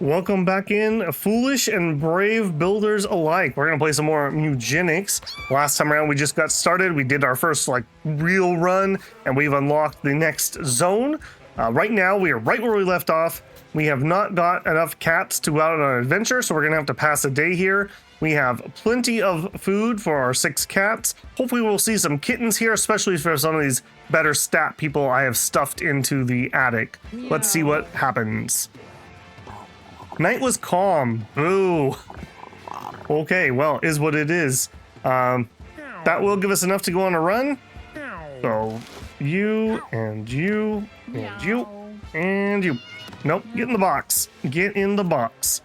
Welcome back in, foolish and brave builders alike. We're gonna play some more Mewgenics. Last time around we just got started. We did our first real run and we've unlocked the next zone. Right now we are right where we left off. We have not got enough cats to go out on an adventure, so we're gonna have to pass a day here. We have plenty of food for our 6 cats. Hopefully we'll see some kittens here, especially for some of these better stat people I have stuffed into the attic. Let's see what happens. Night was calm. Boo. Okay, well, is what it is. That will give us enough to go on a run. So, you, and you, and you, and you. Nope, get in the box. Get in the box.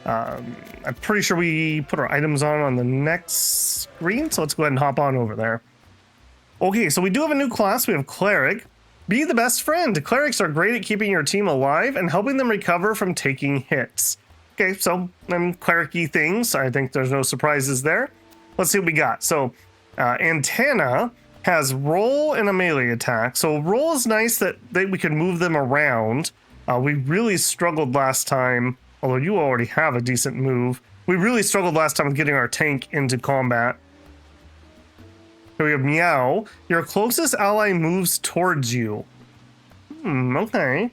I'm pretty sure we put our items on the next screen, so let's go ahead and hop on over there. Okay, so we do have a new class. We have Cleric. Be the best friend. Clerics are great at keeping your team alive and helping them recover from taking hits. Okay, so cleric-y things. I think there's no surprises there. Let's see what we got. So, Antenna has roll and a melee attack. So roll is nice that we can move them around. We really struggled last time, although you already have a decent move. We really struggled last time with getting our tank into combat. So we have Meow. Your closest ally moves towards you. Okay.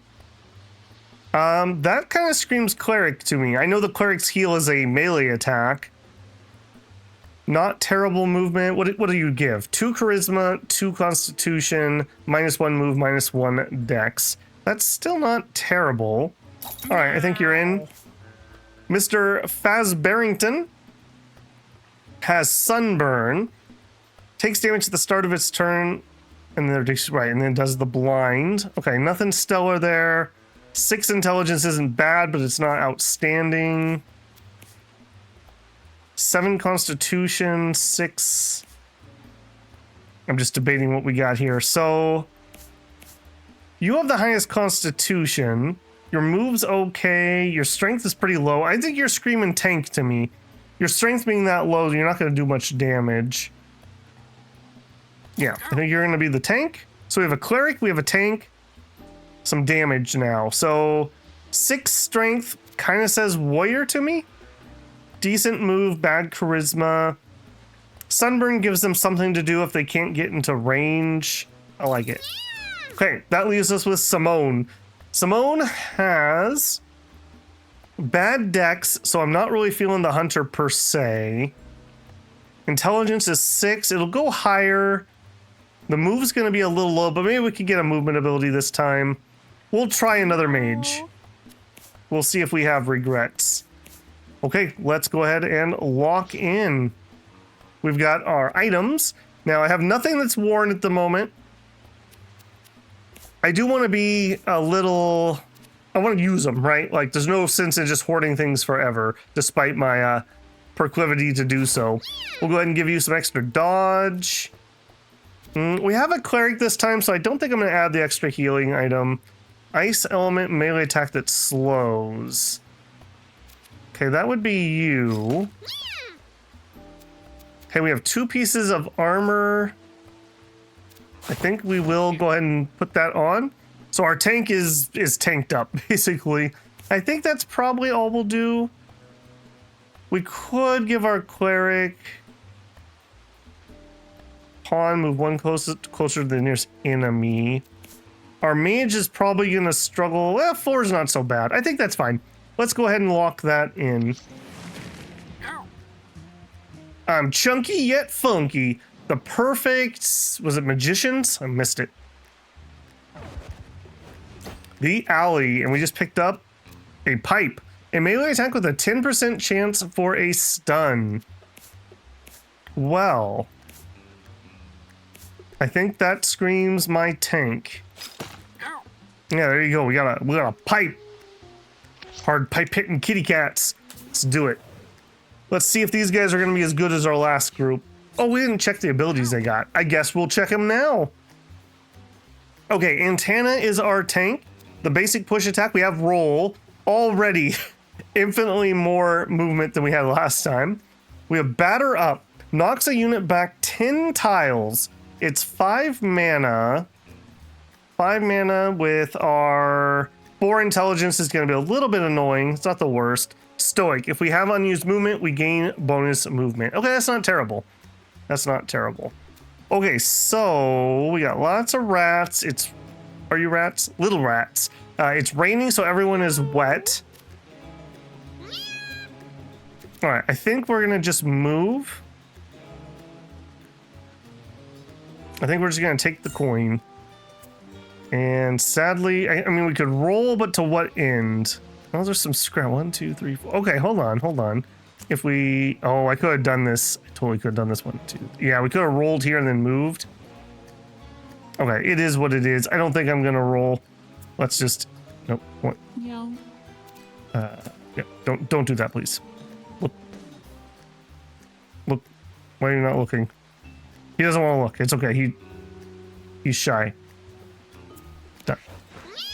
That kind of screams cleric to me. I know the cleric's heal is a melee attack. Not terrible movement. What do you give? 2 charisma, 2 constitution, -1 move, -1 dex. That's still not terrible. All right, I think you're in. Mr. Fazbarrington has sunburn. Takes damage at the start of its turn, and then and then does the blind. Okay, nothing stellar there. 6 intelligence isn't bad, but it's not outstanding. 7 constitution, 6. I'm just debating what we got here. So you have the highest constitution. Your move's okay. Your strength is pretty low. I think you're screaming tank to me. Your strength being that low, you're not going to do much damage. Yeah, I think you're going to be the tank. So we have a cleric, we have a tank, some damage now. So 6 strength kind of says warrior to me. Decent move, bad charisma. Sunburn gives them something to do if they can't get into range. I like it. Okay, that leaves us with Simone. Simone has bad dex, so I'm not really feeling the hunter per se. Intelligence is 6. It'll go higher. The move's going to be a little low, but maybe we could get a movement ability this time. We'll try another mage. We'll see if we have regrets. Okay, let's go ahead and lock in. We've got our items. Now, I have nothing that's worn at the moment. I do want to be a little... I want to use them, right? Like, there's no sense in just hoarding things forever, despite my proclivity to do so. We'll go ahead and give you some extra dodge. We have a cleric this time, so I don't think I'm going to add the extra healing item. Ice element melee attack that slows. Okay, that would be you. Okay, we have 2 pieces of armor. I think we will go ahead and put that on. So our tank is tanked up, basically. I think that's probably all we'll do. We could give our cleric... pawn, move 1 closer to the nearest enemy. Our mage is probably going to struggle. Well, 4 is not so bad. I think that's fine. Let's go ahead and lock that in. I'm chunky yet funky. The perfect... was it magicians? I missed it. The alley. And we just picked up a pipe. A melee attack with a 10% chance for a stun. Well... I think that screams my tank. Yeah, there you go. We got a pipe. Hard pipe hitting kitty cats. Let's do it. Let's see if these guys are going to be as good as our last group. Oh, we didn't check the abilities they got. I guess we'll check them now. Okay, Antenna is our tank. The basic push attack, we have roll. Already infinitely more movement than we had last time. We have batter up. Knocks a unit back 10 tiles. It's 5 mana. 5 mana with our 4 intelligence is going to be a little bit annoying. It's not the worst. Stoic. If we have unused movement, we gain bonus movement. Okay, that's not terrible. That's not terrible. Okay, so we got lots of rats. Are you rats? Little rats. It's raining, so everyone is wet. All right, I think we're gonna just move. I think we're just gonna take the coin. And sadly, I mean, we could roll, but to what end? Oh, there's some scrap. 1, 2, 3, 4. Okay, hold on. If we, I could have done this. I totally could have done this 1, 2. Yeah, we could have rolled here and then moved. Okay, it is what it is. I don't think I'm gonna roll. Let's just, nope. What? Yeah. Yeah, don't do that, please. Look. Why are you not looking? He doesn't want to look. It's okay. He's shy. Done.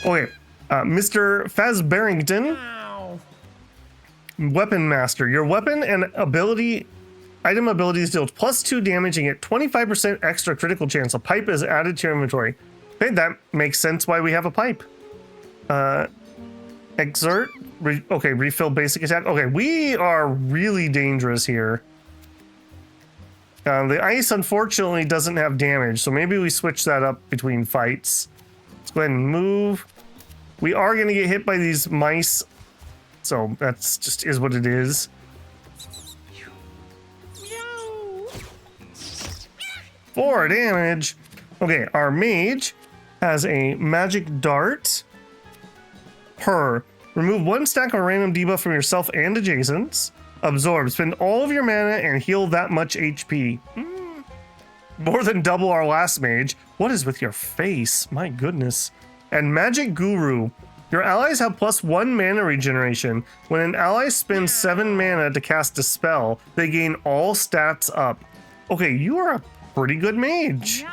Okay, Mr. Fazbarrington. Weapon Master. Your weapon and item abilities deal +2 damage and get 25% extra critical chance. A pipe is added to your inventory. Okay, that makes sense why we have a pipe. Exert. Okay, refill basic attack. Okay, we are really dangerous here. The ice, unfortunately, doesn't have damage, so maybe we switch that up between fights. Let's go ahead and move. We are going to get hit by these mice, so that's just is what it is. 4 damage. Okay, our mage has a magic dart. Remove 1 stack of random debuff from yourself and adjacents. Absorb. Spend all of your mana and heal that much HP. More than double our last mage. What is with your face? My goodness. And Magic Guru. Your allies have +1 mana regeneration. When an ally spends 7 mana to cast a spell, they gain all stats up. Okay, you are a pretty good mage.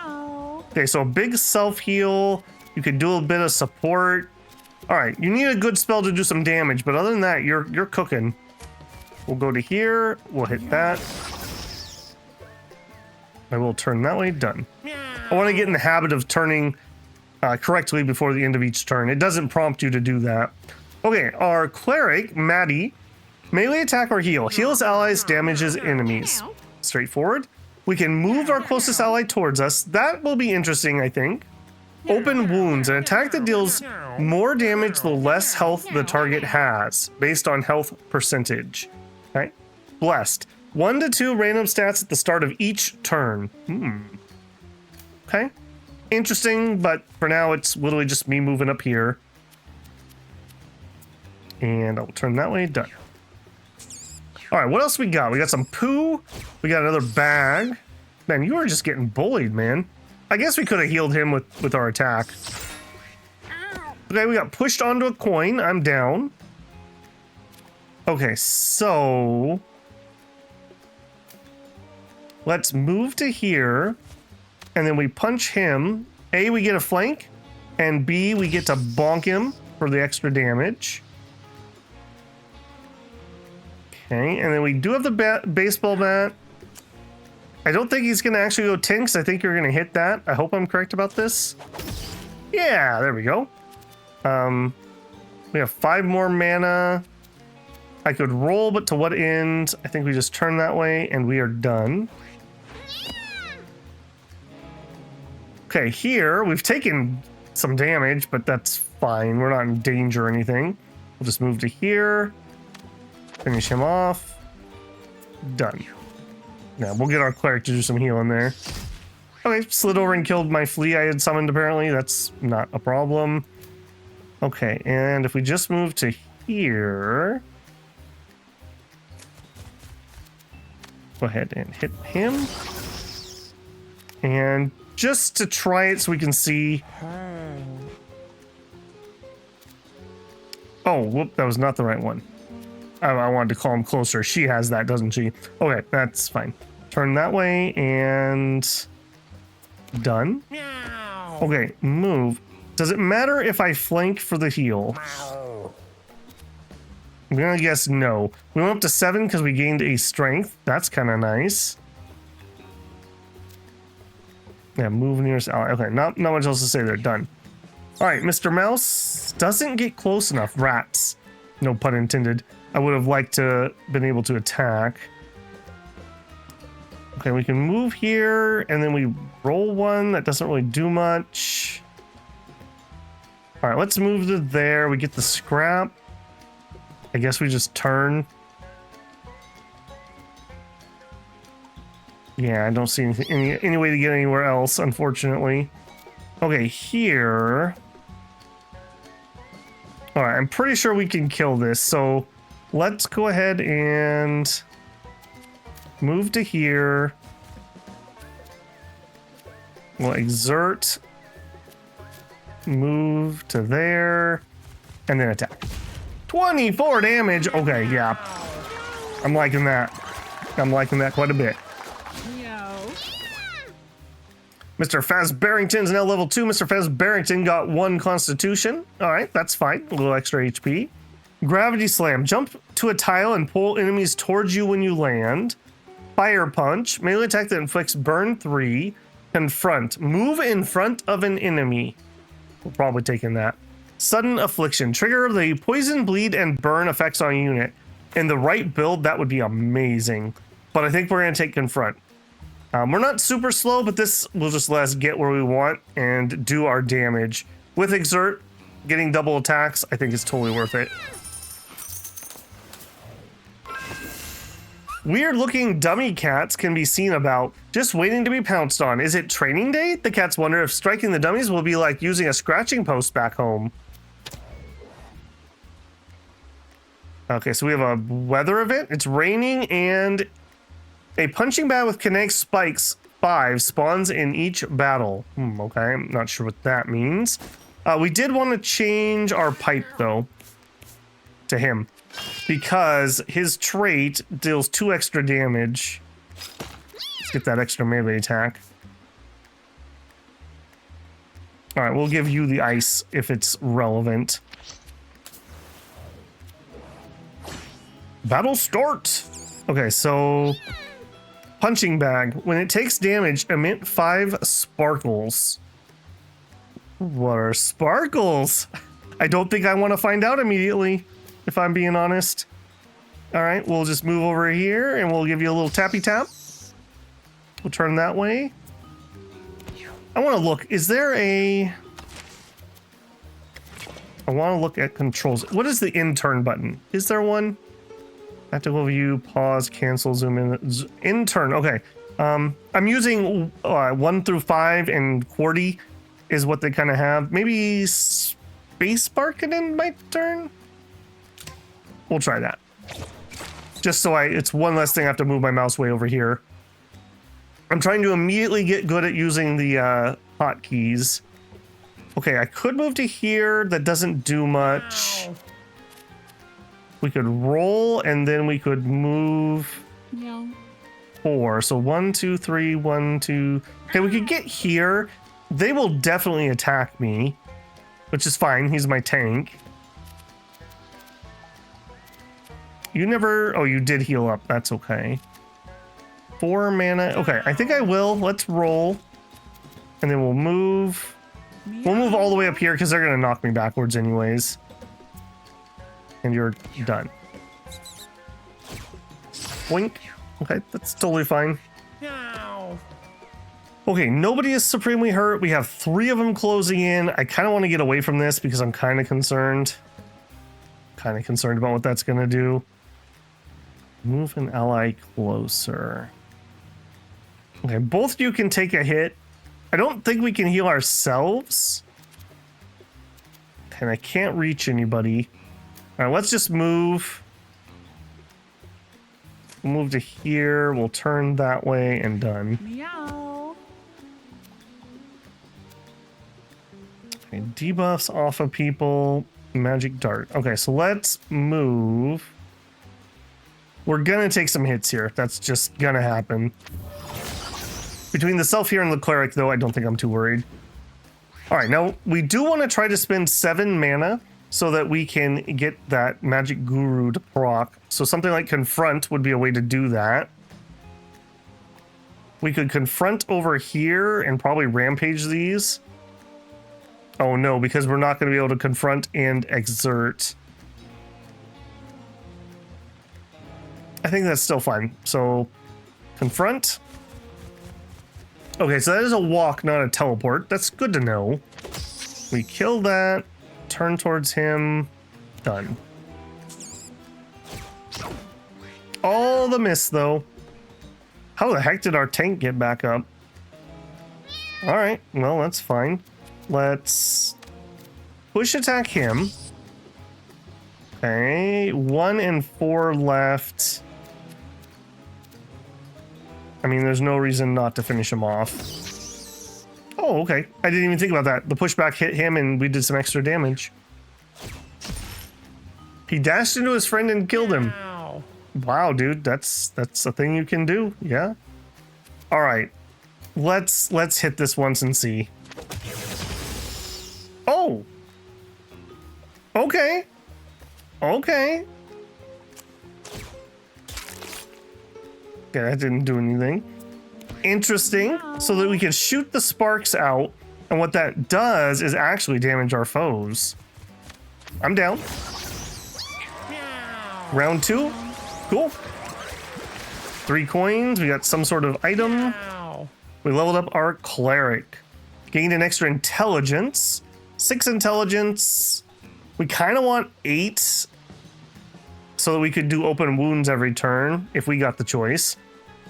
Okay, so a big self-heal. You can do a bit of support. All right, you need a good spell to do some damage, but other than that, you're cooking. We'll go to here. We'll hit that. I will turn that way. Done. I want to get in the habit of turning correctly before the end of each turn. It doesn't prompt you to do that. Okay, our cleric, Maddie, melee attack or heal. Heals allies, damages enemies. Straightforward. We can move our closest ally towards us. That will be interesting, I think. Open wounds. An attack that deals more damage the less health the target has, based on health percentage. Okay. Blessed. 1 to 2 random stats at the start of each turn. Okay. Interesting, but for now it's literally just me moving up here. And I'll turn that way. Done. All right, what else we got? We got some poo. We got another bag. Man, you are just getting bullied, man. I guess we could have healed him with our attack. Okay, we got pushed onto a coin. I'm down. Okay, so let's move to here, and then we punch him. A, we get a flank, and B, we get to bonk him for the extra damage. Okay, and then we do have the baseball bat. I don't think he's going to actually go 10, because I think you're going to hit that. I hope I'm correct about this. Yeah, there we go. We have 5 more mana. I could roll, but to what end? I think we just turn that way, and we are done. Okay, here, we've taken some damage, but that's fine. We're not in danger or anything. We'll just move to here. Finish him off. Done. Now, we'll get our cleric to do some healing there. Okay, slid over and killed my flea I had summoned, apparently. That's not a problem. Okay, and if we just move to here... Go ahead and hit him. And just to try it so we can see... Oh, whoop, that was not the right one. I wanted to call him closer. She has that, doesn't she? Okay, that's fine. Turn that way and... Done. Okay, move. Does it matter if I flank for the heal? I'm gonna guess no. We went up to 7 because we gained a strength. That's kind of nice. Yeah, move nearest ally. Okay, not much else to say there. Done. All right, Mr. Mouse doesn't get close enough. Rats. No pun intended. I would have liked to been able to attack. Okay, we can move here, and then we roll one. That doesn't really do much. All right, let's move to there. We get the scrap. I guess we just turn. Yeah, I don't see any way to get anywhere else, unfortunately. Okay, here. All right, I'm pretty sure we can kill this. So let's go ahead and move to here. We'll exert. Move to there. And then attack. 24 damage. Okay, yeah. I'm liking that. I'm liking that quite a bit. Mr. Faz Barrington's now level 2. Mr. Faz Barrington got 1 constitution. All right, that's fine. A little extra HP. Gravity Slam. Jump to a tile and pull enemies towards you when you land. Fire Punch. Melee attack that inflicts burn 3. Confront. Move in front of an enemy. We're probably taking that. Sudden Affliction. Trigger the poison, bleed, and burn effects on a unit. In the right build, that would be amazing. But I think we're going to take Confront. We're not super slow, but this will just let us get where we want and do our damage. With Exert, getting double attacks, I think is totally worth it. Weird looking dummy cats can be seen about, just waiting to be pounced on. Is it training day? The cats wonder if striking the dummies will be like using a scratching post back home. Okay, so we have a weather event. It's raining and a punching bag with kinetic spikes 5 spawns in each battle. Okay, I'm not sure what that means. We did want to change our pipe, though, to him. Because his trait deals 2 extra damage. Let's get that extra melee attack. Alright, we'll give you the ice if it's relevant. Battle start! Okay, so... Punching bag. When it takes damage, emit 5 sparkles. What are sparkles? I don't think I want to find out immediately, if I'm being honest. All right, we'll just move over here and we'll give you a little tappy tap. We'll turn that way. I want to look. Is there a... I want to look at controls. What is the in-turn button? Is there one? Tactical view, pause, cancel, zoom in. In-turn, okay. I'm using 1 through 5 and QWERTY is what they kind of have. Maybe spacebar can end my turn? We'll try that. Just so it's one less thing I have to move my mouse way over here. I'm trying to immediately get good at using the hotkeys. Okay, I could move to here. That doesn't do much. Ow. We could roll and then we could move 4. So 1, 2, 3, 1, 2. Okay, we could get here. They will definitely attack me, which is fine. He's my tank. You never... Oh, you did heal up. That's okay. 4 mana. Okay, I think I will. Let's roll. And then we'll move. We'll move all the way up here because they're going to knock me backwards anyways. And you're done. Blink. Okay, that's totally fine. Okay, nobody is supremely hurt. We have 3 of them closing in. I kind of want to get away from this because I'm kind of concerned. About what that's going to do. Move an ally closer. Okay, both of you can take a hit. I don't think we can heal ourselves. And I can't reach anybody. All right, let's just move. We'll move to here. We'll turn that way and done. Meow. Okay, debuffs off of people. Magic dart. Okay, so let's move. We're gonna take some hits here. That's just gonna happen. Between the self here and the cleric, though, I don't think I'm too worried. All right, now we do want to try to spend 7 mana so that we can get that magic guru to proc. So something like confront would be a way to do that. We could confront over here and probably rampage these. Oh no, because we're not going to be able to confront and exert. I think that's still fine. So, confront. Okay, so that is a walk, not a teleport. That's good to know. We kill that. Turn towards him. Done. All the miss, though. How the heck did our tank get back up? Alright, well, that's fine. Let's push attack him. Okay, 1 and 4 left. I mean, there's no reason not to finish him off. Oh, okay. I didn't even think about that. The pushback hit him and we did some extra damage. He dashed into his friend and killed him. Wow, dude, that's a thing you can do. Yeah. All right. Let's hit this once and see. Oh. Okay. Okay. Okay, that didn't do anything. Interesting. So that we can shoot the sparks out, and what that does is actually damage our foes. I'm down. Round 2. Cool. 3 coins. We got some sort of item. We leveled up our cleric. Gained an extra intelligence. 6 intelligence. We kind of want 8 so that we could do open wounds every turn if we got the choice.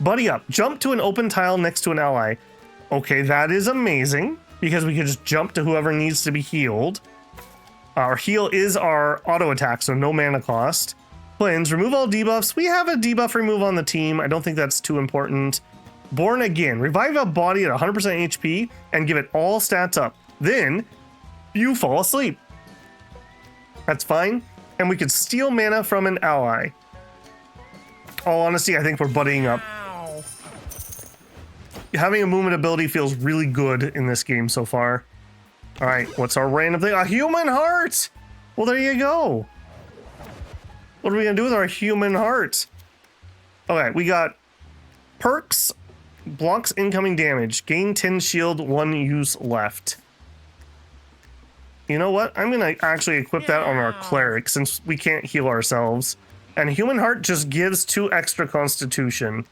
Buddy up. Jump to an open tile next to an ally. Okay, that is amazing because we can just jump to whoever needs to be healed. Our heal is our auto attack, so no mana cost. Cleanse. Remove all debuffs. We have a debuff remove on the team. I don't think that's too important. Born again. Revive a body at 100% HP and give it all stats up. Then you fall asleep. That's fine. And we could steal mana from an ally. All honesty, I think we're buddying up. Having a movement ability feels really good in this game so far. All right, what's our random thing? A human heart! Well, there you go. What are we gonna do with our human heart? Okay, we got perks, blocks incoming damage, gain 10 shield, 1 use left. You know what? I'm gonna actually equip that on our cleric since we can't heal ourselves. And human heart just gives 2 extra constitution.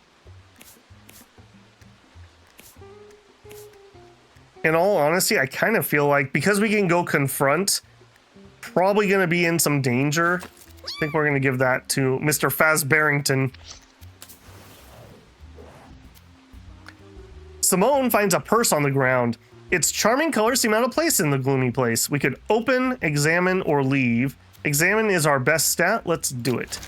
In all honesty, I kind of feel like because we can go confront, probably gonna be in some danger. I think we're gonna give that to Mr. Fazbarrington. Simone finds a purse on the ground. Its charming colors seem out of place in the gloomy place. We could open, examine, or leave. Examine is our best stat. Let's do it.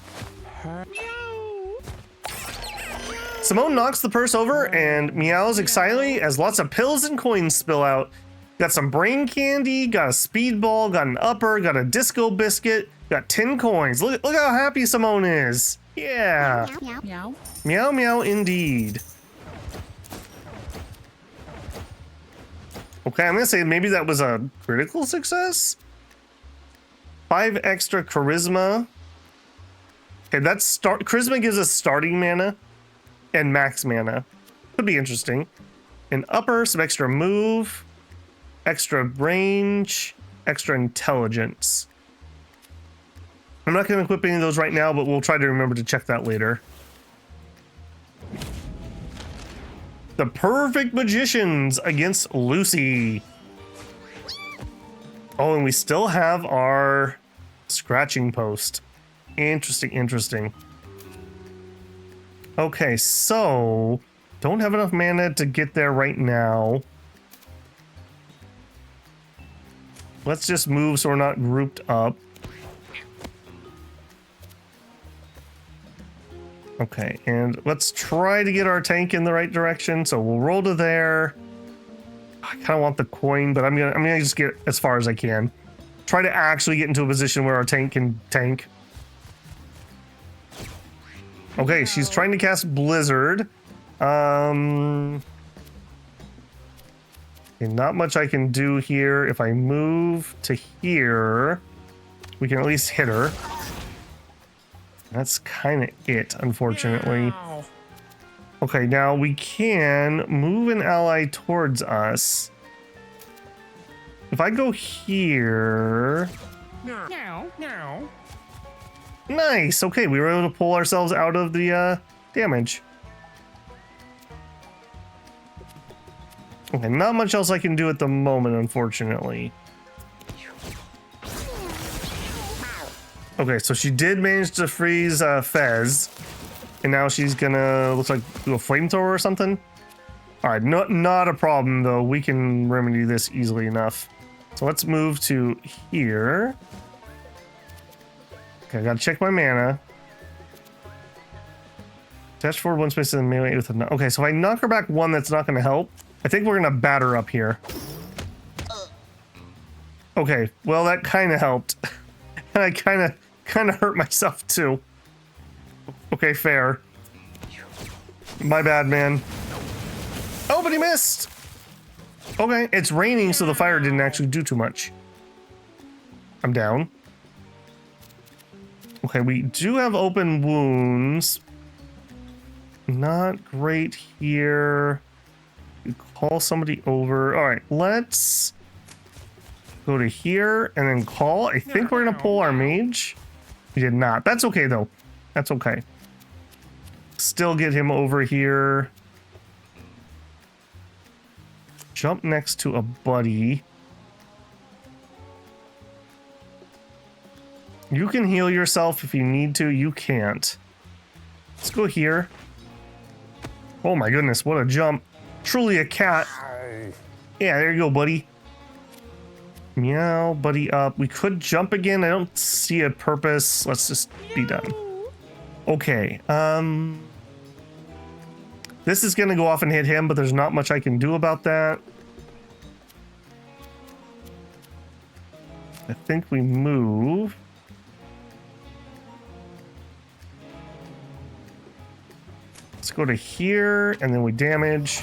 Simone knocks the purse over and meows excitedly as lots of pills and coins spill out. Got some brain candy, got a speedball, got an upper, got a disco biscuit, got 10 coins. Look how happy Simone is. Yeah. Meow, meow. Meow, meow, indeed. Okay, I'm gonna say maybe that was a critical success. 5 extra charisma. Okay, that's charisma gives us starting mana and max mana. Could be interesting. An upper, some extra move, extra range, extra intelligence. I'm not gonna equip any of those right now, but we'll try to remember to check that later. The perfect magicians against Lucy. Oh, and we still have our scratching post. Interesting, interesting. Okay, so don't have enough mana to get there right now. Let's just move so we're not grouped up. Okay, and let's try to get our tank in the right direction. So we'll roll to there. I kind of want the coin, but I'm gonna just get as far as I can. Try to actually get into a position where our tank can tank. Okay, she's trying to cast Blizzard. Okay, not much I can do here. If I move to here, we can at least hit her. That's kind of it, unfortunately. Okay, now we can move an ally towards us. If I go here... No. Nice. Okay, we were able to pull ourselves out of the damage. Okay, not much else I can do at the moment, unfortunately. Okay, so she did manage to freeze Fez, and now she's gonna, looks like, do a flamethrower or something. All right, not a problem though. We can remedy this easily enough. So let's move to here. Okay, I gotta check my mana. Dash forward one space and melee with a... Okay, so if I knock her back one, that's not gonna help. I think we're gonna batter up here. Okay, well that kind of helped. And I kind of hurt myself too. Okay, fair. My bad, man. Oh, but he missed! Okay, it's raining, so the fire didn't actually do too much. I'm down. Okay, we do have open wounds. Not great here. You call somebody over. All right, let's go to here and then call. I think we're gonna pull our mage. We did not. That's okay though. That's okay. Still get him over here. Jump next to a buddy. You can heal yourself if you need to. You can't. Let's go here. Oh my goodness, what a jump. Truly a cat. Yeah, there you go, buddy. Meow, buddy up. We could jump again. I don't see a purpose. Let's just be done. Okay. This is gonna go off and hit him, but there's not much I can do about that. I think we move. Let's go to here, and then we damage.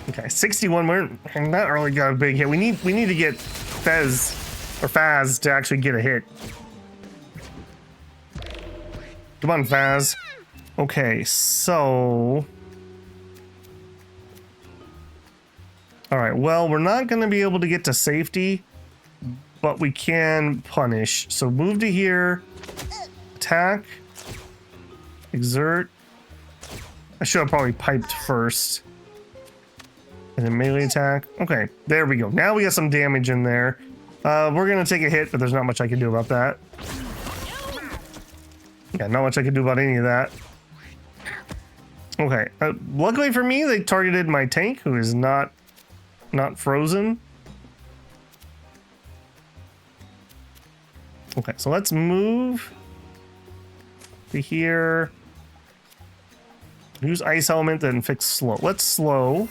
Okay, 61. We're not really got a big hit. We need to get Faz to actually get a hit. Come on, Faz. Okay, so. All right. Well, we're not going to be able to get to safety, but we can punish. So move to here. Attack. Exert. I should have probably piped first. And then melee attack. Okay, there we go. Now we got some damage in there. We're gonna take a hit, but there's not much I can do about that. Yeah, not much I can do about any of that. Okay, luckily for me, they targeted my tank, who is not frozen. Okay, so let's move to here. Use ice element, then fix slow. Let's slow.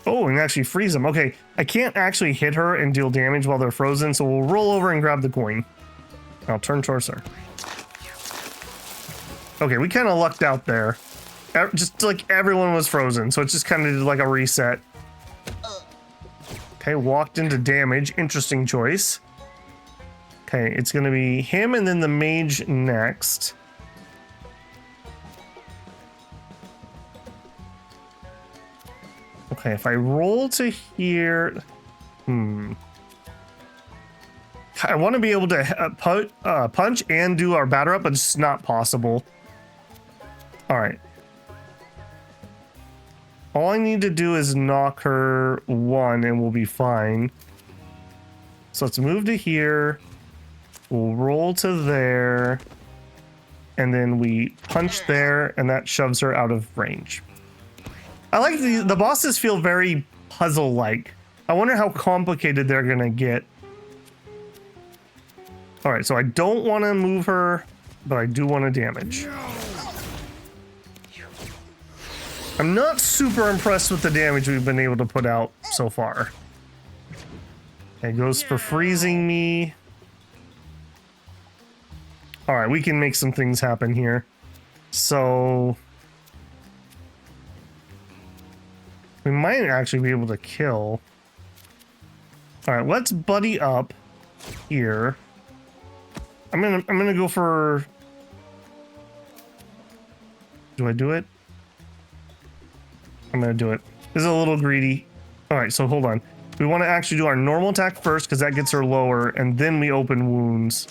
Oh, and actually freeze them. Okay, I can't actually hit her and deal damage while they're frozen, so we'll roll over and grab the coin. I'll turn towards her. Okay, we kind of lucked out there. Just like everyone was frozen, so it's just kind of like a reset. Okay, walked into damage. Interesting choice. Okay, it's going to be him and then the mage next. Okay, if I roll to here... I want to be able to punch and do our batter up, but it's not possible. All right. All I need to do is knock her one and we'll be fine. So let's move to here. We'll roll to there. And then we punch there, and that shoves her out of range. I like the bosses feel very puzzle-like. I wonder how complicated they're gonna get. All right, so I don't want to move her, but I do want to damage. I'm not super impressed with the damage we've been able to put out so far. It goes for freezing me. All right, we can make some things happen here. So we might actually be able to kill. All right, let's buddy up here. I'm gonna go for. Do I do it? I'm gonna do it. This is a little greedy. All right, so hold on. We want to actually do our normal attack first because that gets her lower, and then we open wounds.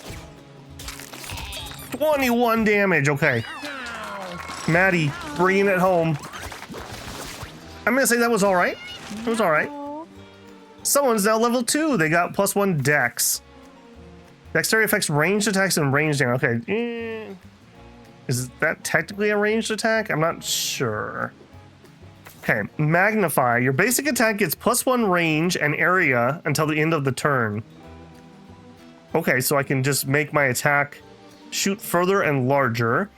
21 damage. Okay. Maddie, bringing it home. I'm going to say that was all right. It was all right. Someone's now level 2. They got +1 dex. Dexterity affects ranged attacks and ranged damage. Okay. Is that technically a ranged attack? I'm not sure. Okay. Magnify. Your basic attack gets +1 range and area until the end of the turn. Okay, so I can just make my attack shoot further and larger.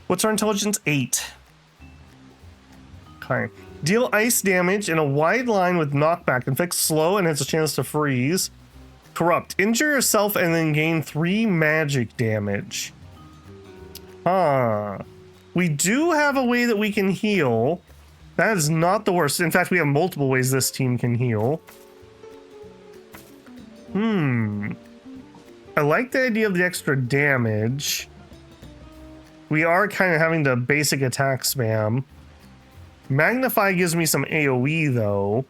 What's our intelligence? 8. Okay. Deal ice damage in a wide line with knockback. Inflicts slow and has a chance to freeze. Corrupt. Injure yourself and then gain 3 magic damage. We do have a way that we can heal. That is not the worst. In fact, we have multiple ways this team can heal. I like the idea of the extra damage. We are kind of having the basic attack spam. Magnify gives me some AoE though.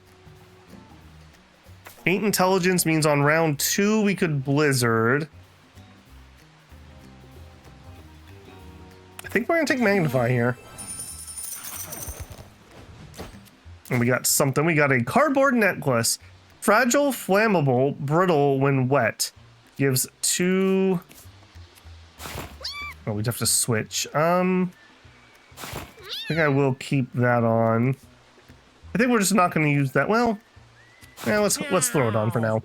8 intelligence means on round 2 we could blizzard. I think we're gonna take Magnify here. And we got something. We got a cardboard necklace. Fragile, flammable, brittle when wet. Gives 2... Oh, we'd have to switch. I think I will keep that on. I think we're just not going to use that. Well, yeah, let's throw it on for now.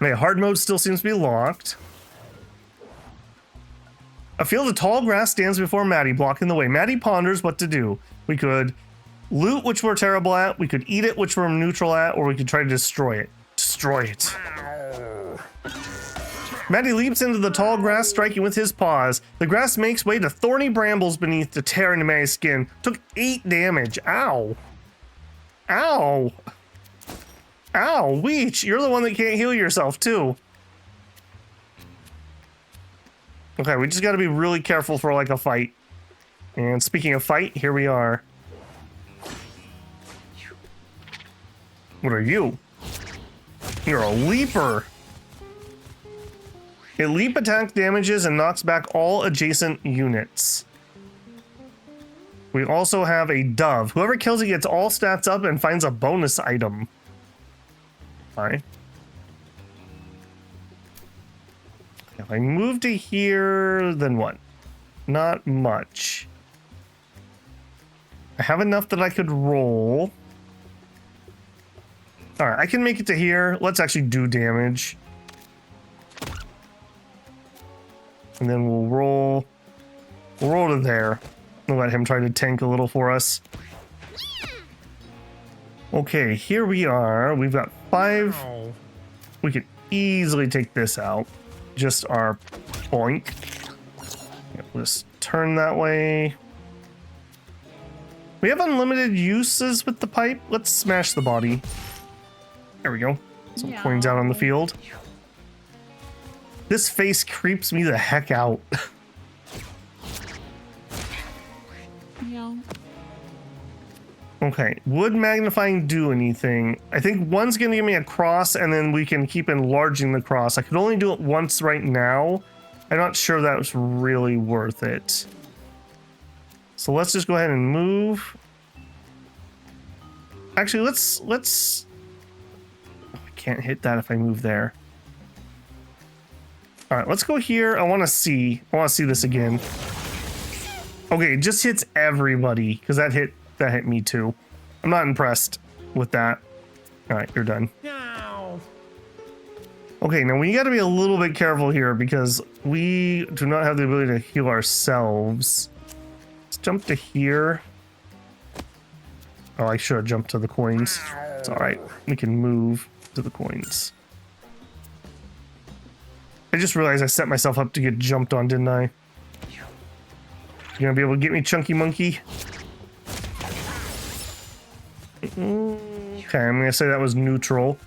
Okay, hard mode still seems to be locked. A field of tall grass stands before Maddie, blocking the way. Maddie ponders what to do. We could loot, which we're terrible at. We could eat it, which we're neutral at, or we could try to destroy it. Destroy it. Maddie leaps into the tall grass, striking with his paws. The grass makes way to thorny brambles beneath to tear into Maddie's skin. Took 8 damage. Ow. Ow. Ow, Weech, you're the one that can't heal yourself, too. Okay, we just gotta be really careful for, like, a fight. And speaking of fight, here we are. What are you? You're a leaper. A leap attack damages and knocks back all adjacent units. We also have a dove. Whoever kills it gets all stats up and finds a bonus item. Alright. If I move to here, then what? Not much. I have enough that I could roll. Alright, I can make it to here. Let's actually do damage. And then we'll roll. We'll roll to there. We'll let him try to tank a little for us. Okay, here we are. We've got 5. We can easily take this out. Just our boink. Yeah, let's turn that way. We have unlimited uses with the pipe. Let's smash the body. There we go. Some coins out on the field. This face creeps me the heck out. Yeah. Okay, would magnifying do anything? I think one's gonna give me a cross and then we can keep enlarging the cross. I could only do it once right now. I'm not sure that was really worth it. So let's just go ahead and move. Actually, let's... Oh, I can't hit that if I move there. All right, let's go here. I want to see this again. Okay, it just hits everybody because that hit me too. I'm not impressed with that. All right, you're done. No. Okay, now we got to be a little bit careful here because we do not have the ability to heal ourselves. Let's jump to here. Oh, I should have jumped to the coins. It's all right. We can move to the coins. I just realized I set myself up to get jumped on, didn't I? You gonna be able to get me, Chunky Monkey? Okay, I'm gonna say that was neutral.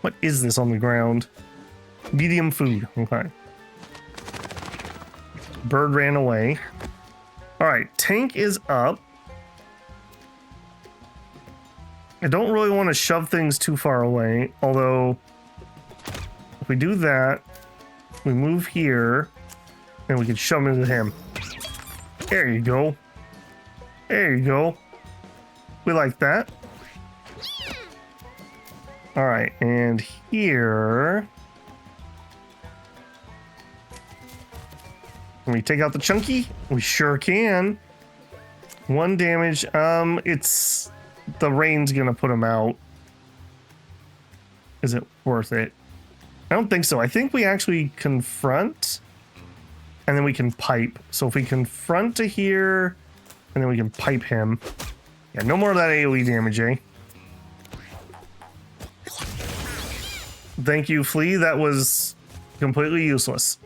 What is this on the ground? Medium food. Okay. Bird ran away. All right, tank is up. I don't really want to shove things too far away, although if we do that, we move here, and we can shove into him. There you go. There you go. We like that. All right, and here... Can we take out the chunky? We sure can. 1 damage. It's... The rain's gonna put him out. Is it worth it? I don't think so. I think we actually confront, and then we can pipe. So if we confront to here, and then we can pipe him. Yeah, no more of that AoE damage, eh? Thank you, Flea. That was completely useless.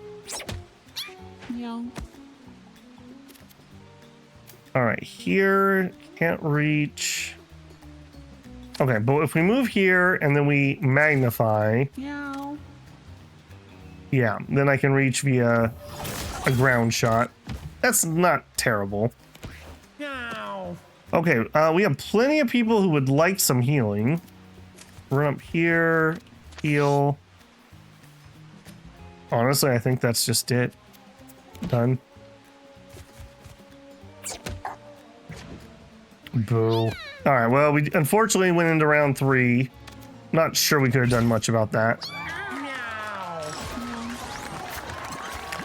Yeah. All right, here, can't reach. Okay, but if we move here and then we magnify, Meow. yeah, then I can reach via a ground shot. That's not terrible. Meow. Okay, we have plenty of people who would like some healing. Run up here, heal. Honestly, I think that's just it. Done. Boo. All right, well, we unfortunately went into round 3. Not sure we could have done much about that.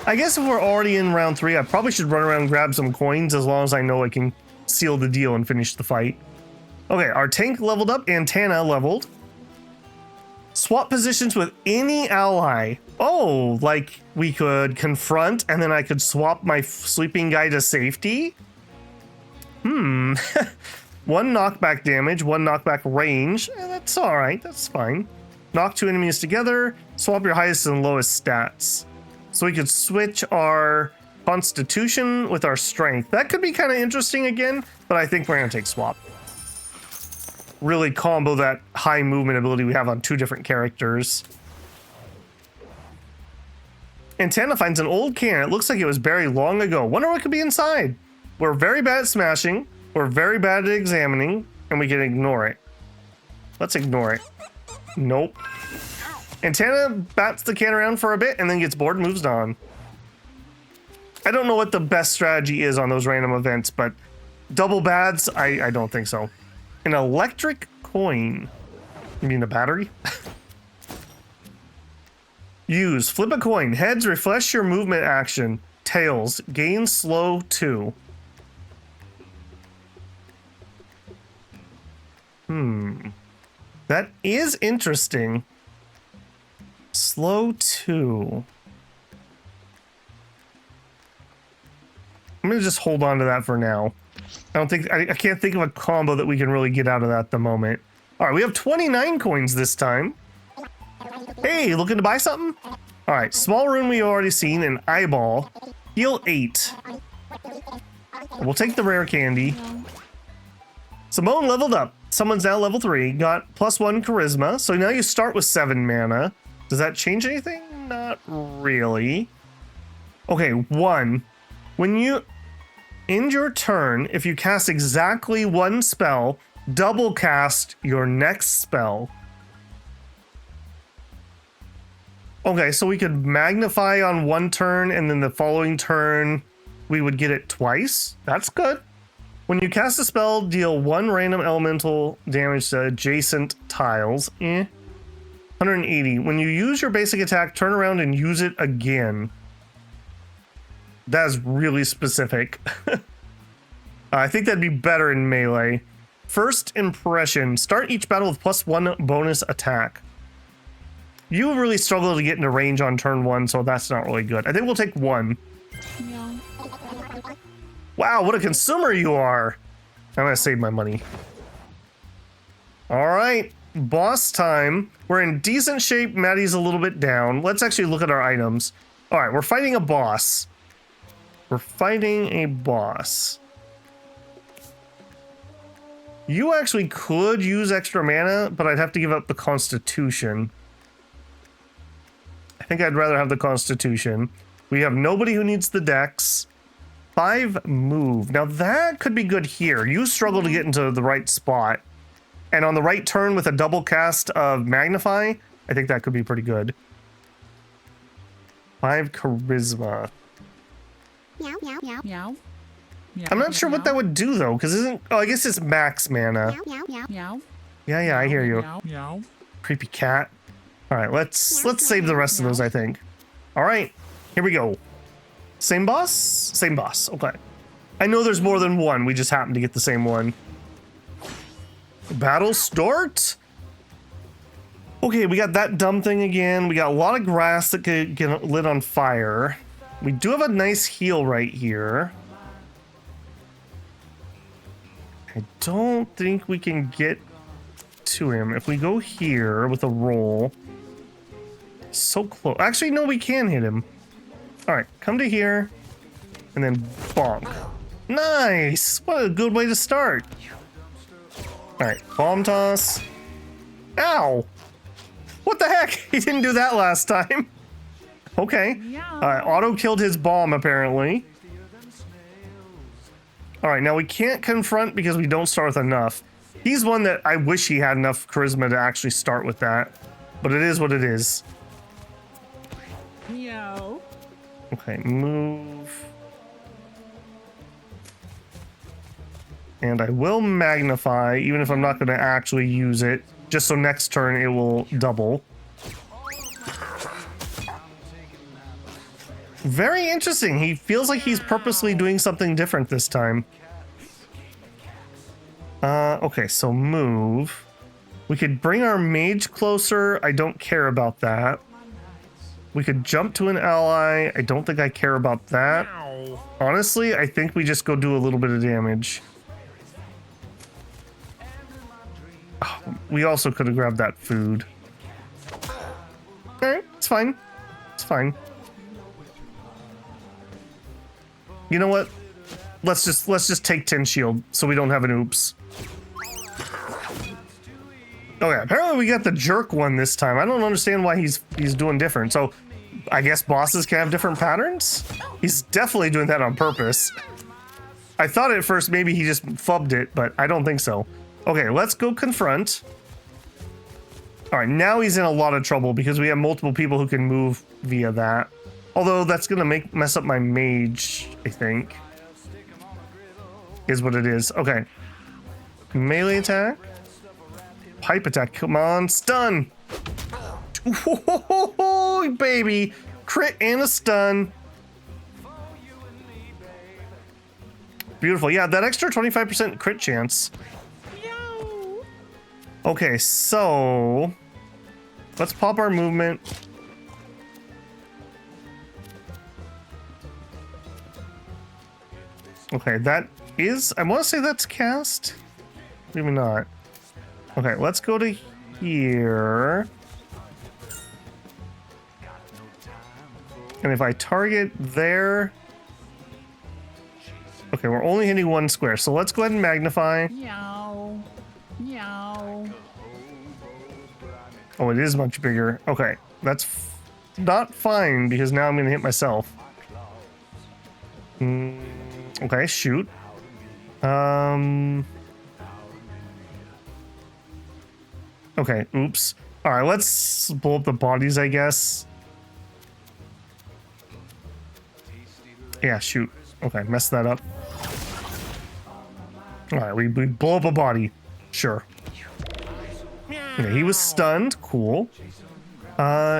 I guess if we're already in round 3, I probably should run around and grab some coins as long as I know I can seal the deal and finish the fight. Okay, our tank leveled up and Tana leveled. Swap positions with any ally. Oh, like we could confront and then I could swap my sleeping guy to safety? 1 knockback damage, 1 knockback range. That's all right, that's fine. Knock 2 enemies together, swap your highest and lowest stats. So we could switch our constitution with our strength. That could be kind of interesting again, but I think we're gonna take swap. Really combo that high movement ability we have on 2 different characters. And Tana finds an old can. It looks like it was buried long ago. Wonder what could be inside. We're very bad at smashing. We're very bad at examining, and we can ignore it. Let's ignore it. Nope. And Tana bats the can around for a bit and then gets bored and moves on. I don't know what the best strategy is on those random events, but double bads, I don't think so. An electric coin. You mean a battery? Use. Flip a coin. Heads, refresh your movement action. Tails, gain slow 2. That is interesting. Slow 2. I'm gonna just hold on to that for now. I can't think of a combo that we can really get out of that at the moment. All right, we have 29 coins this time. Hey, looking to buy something? All right, small rune we've already seen, an eyeball. Heal 8. We'll take the rare candy. Simone leveled up. Someone's now level 3, got +1 charisma. So now you start with 7 mana. Does that change anything? Not really. Okay, 1. When you end your turn, if you cast exactly 1 spell, double cast your next spell. Okay, so we could magnify on 1 turn and then the following turn we would get it twice. That's good. When you cast a spell, deal 1 random elemental damage to adjacent tiles. 180. When you use your basic attack, turn around and use it again. That is really specific. I think that'd be better in melee. First impression. Start each battle with +1 bonus attack. You really struggle to get into range on turn 1, so that's not really good. I think we'll take 1. Yeah. Wow, what a consumer you are. I'm gonna save my money. All right, boss time. We're in decent shape. Maddie's a little bit down. Let's actually look at our items. All right, we're fighting a boss. We're fighting a boss. You actually could use extra mana, but I'd have to give up the Constitution. I think I'd rather have the Constitution. We have nobody who needs the Dex. 5 move. Now that could be good here. You struggle to get into the right spot. And on the right turn with a double cast of Magnify, I think that could be pretty good. 5 Charisma. Meow, meow, meow. Meow. I'm not sure what that would do though, because isn't... Oh, I guess it's max mana. Meow, meow, meow. Meow. Yeah, I hear you. Meow, meow. Creepy cat. All right, let's save the rest of those, I think. All right, here we go. Same boss? Same boss, okay. I know there's more than one, we just happen to get the same one. Battle start? Okay, we got that dumb thing again. We got a lot of grass that could get lit on fire. We do have a nice heal right here. I don't think we can get to him. If we go here with a roll, so close. Actually, no, we can hit him. All right, come to here and then bonk. Nice. What a good way to start. All right, bomb toss. Ow. What the heck? He didn't do that last time. Okay. Auto killed his bomb apparently. All right, now we can't confront because we don't start with enough. He's one that I wish he had enough charisma to actually start with that, but it is what it is. Meow. Okay, move. And I will magnify, even if I'm not going to actually use it, just so next turn it will double. Very interesting. He feels like he's purposely doing something different this time. Okay, so move. We could bring our mage closer. I don't care about that. We could jump to an ally. I don't think I care about that. Honestly, I think we just go do a little bit of damage. Oh, we also could have grabbed that food. Alright, it's fine. It's fine. You know what? Let's just take 10 shield so we don't have an oops. Okay, apparently we got the jerk one this time. I don't understand why he's doing different. So I guess bosses can have different patterns? He's definitely doing that on purpose. I thought at first maybe he just fubbed it, but I don't think so. Okay, let's go confront. All right, now he's in a lot of trouble because we have multiple people who can move via that. Although that's gonna mess up my mage, I think. Is what it is. Okay. Melee attack. Pipe attack. Come on, stun. Oh, baby. Crit and a stun. Beautiful. Yeah, that extra 25% crit chance. Okay, so let's pop our movement. Okay, that is, I want to say that's cast. Maybe not. Okay, let's go to here. And if I target there. Okay, we're only hitting one square, so let's go ahead and magnify. Meow. Meow. Oh, it is much bigger. Okay, that's not fine because now I'm going to hit myself. Okay, shoot. Okay, oops. All right, let's blow up the bodies, I guess. Yeah, shoot. Okay, messed that up. All right, we blow up a body. Sure. Okay, he was stunned. Cool.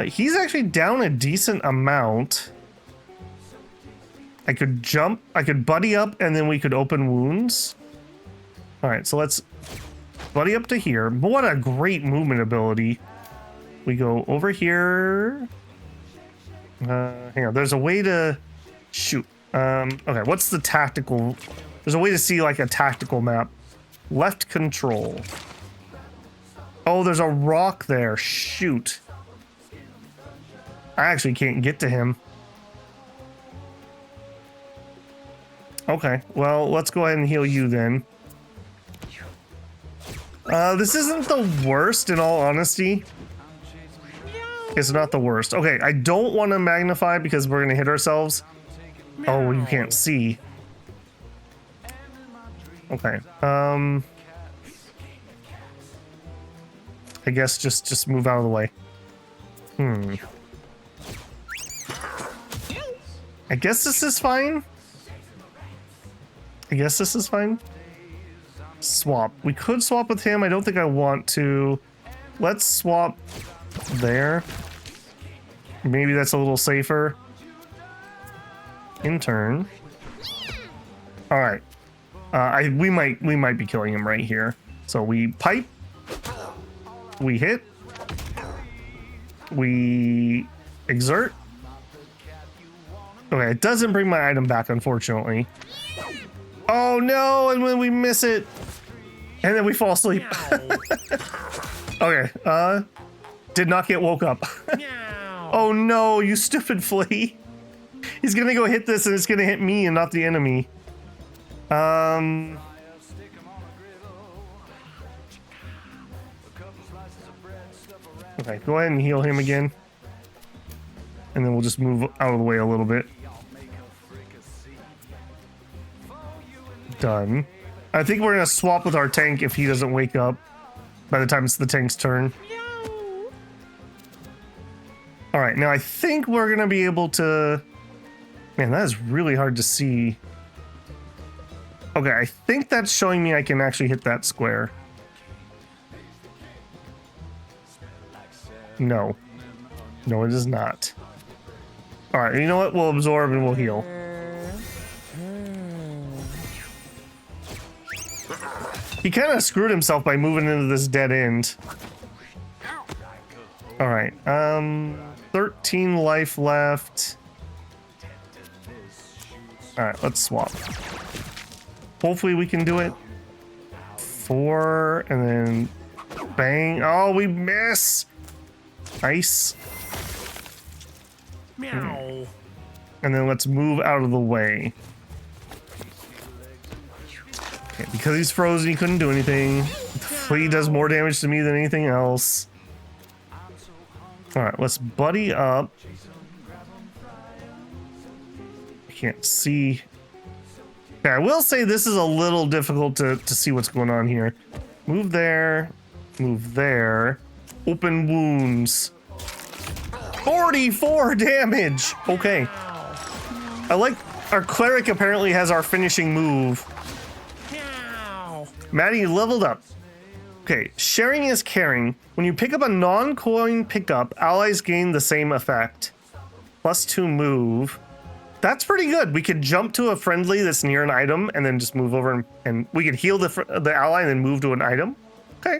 He's actually down a decent amount. I could jump, I could buddy up, and then we could open wounds. All right, so let's buddy up to here. What a great movement ability. We go over here. Hang on, there's a way to shoot. Okay, what's the tactical? There's a way to see like a tactical map. Left control. Oh, there's a rock there. Shoot. I actually can't get to him. Okay, well, let's go ahead and heal you then. This isn't the worst, in all honesty. It's not the worst. Okay, I don't want to magnify because we're going to hit ourselves. Oh, you can't see. Okay, I guess just move out of the way. I guess this is fine. I guess this is fine. Swap. We could swap with him. I don't think I want to. Let's swap there. Maybe that's a little safer. In turn. All right. We might be killing him right here. So we pipe. We hit. We exert. Okay, it doesn't bring my item back, unfortunately. Oh no, and when we miss it, and then we fall asleep. Okay, did not get woke up. Oh no, you stupid flea. He's gonna go hit this and it's gonna hit me and not the enemy. Okay, go ahead and heal him again. And then we'll just move out of the way a little bit. Done. I think we're gonna swap with our tank if he doesn't wake up by the time it's the tank's turn. Alright, now I think we're gonna be able to... Man, that is really hard to see. Okay, I think that's showing me I can actually hit that square. No. No, it is not. Alright, you know what? We'll absorb and we'll heal. He kind of screwed himself by moving into this dead end. Alright, 13 life left. Alright, let's swap. Hopefully we can do it. 4, and then bang. Oh, we miss! Nice. Meow. And then let's move out of the way. Okay, because he's frozen, he couldn't do anything. The flea does more damage to me than anything else. Alright, let's buddy up. I can't see. Okay, I will say this is a little difficult to see what's going on here. Move there. Move there. Open wounds. 44 damage! Okay. I like our cleric apparently has our finishing move. Maddie leveled up. Okay, sharing is caring. When you pick up a non-coin pickup, allies gain the same effect. +2 move. That's pretty good. We could jump to a friendly that's near an item and then just move over and we could heal the ally and then move to an item. Okay.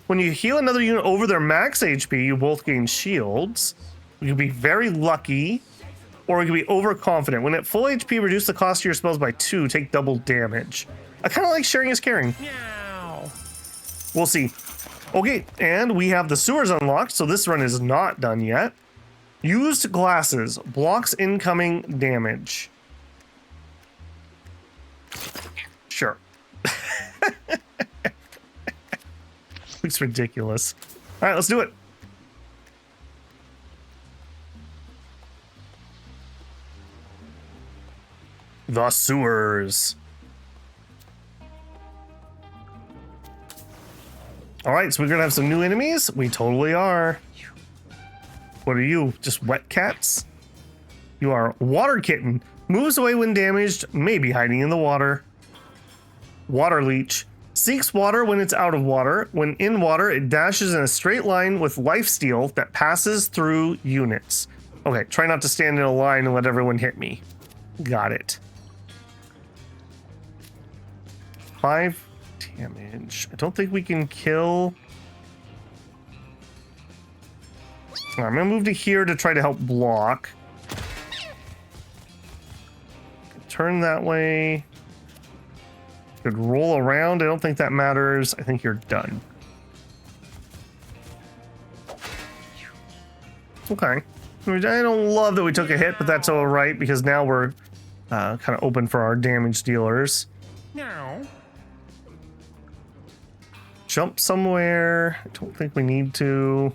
When you heal another unit over their max HP, you both gain shields. You can be very lucky, or you can be overconfident. When at full HP, reduce the cost of your spells by 2, take double damage. I kind of like sharing is caring. Meow. We'll see. Okay, and we have the sewers unlocked, so this run is not done yet. Used glasses, blocks incoming damage. Sure. Looks ridiculous. All right, let's do it. The sewers. All right, so we're gonna have some new enemies. We totally are. What are you? Just wet cats? You are water kitten. Moves away when damaged, maybe hiding in the water. Water leech. Seeks water when it's out of water. When in water, it dashes in a straight line with lifesteal that passes through units. Okay, try not to stand in a line and let everyone hit me. Got it. 5 damage. I don't think we can kill. I'm gonna move to here to try to help block. Turn that way. Could roll around. I don't think that matters. I think you're done. Okay. I don't love that we took a hit, but that's all right because now we're kind of open for our damage dealers. Meow. Jump somewhere. I don't think we need to.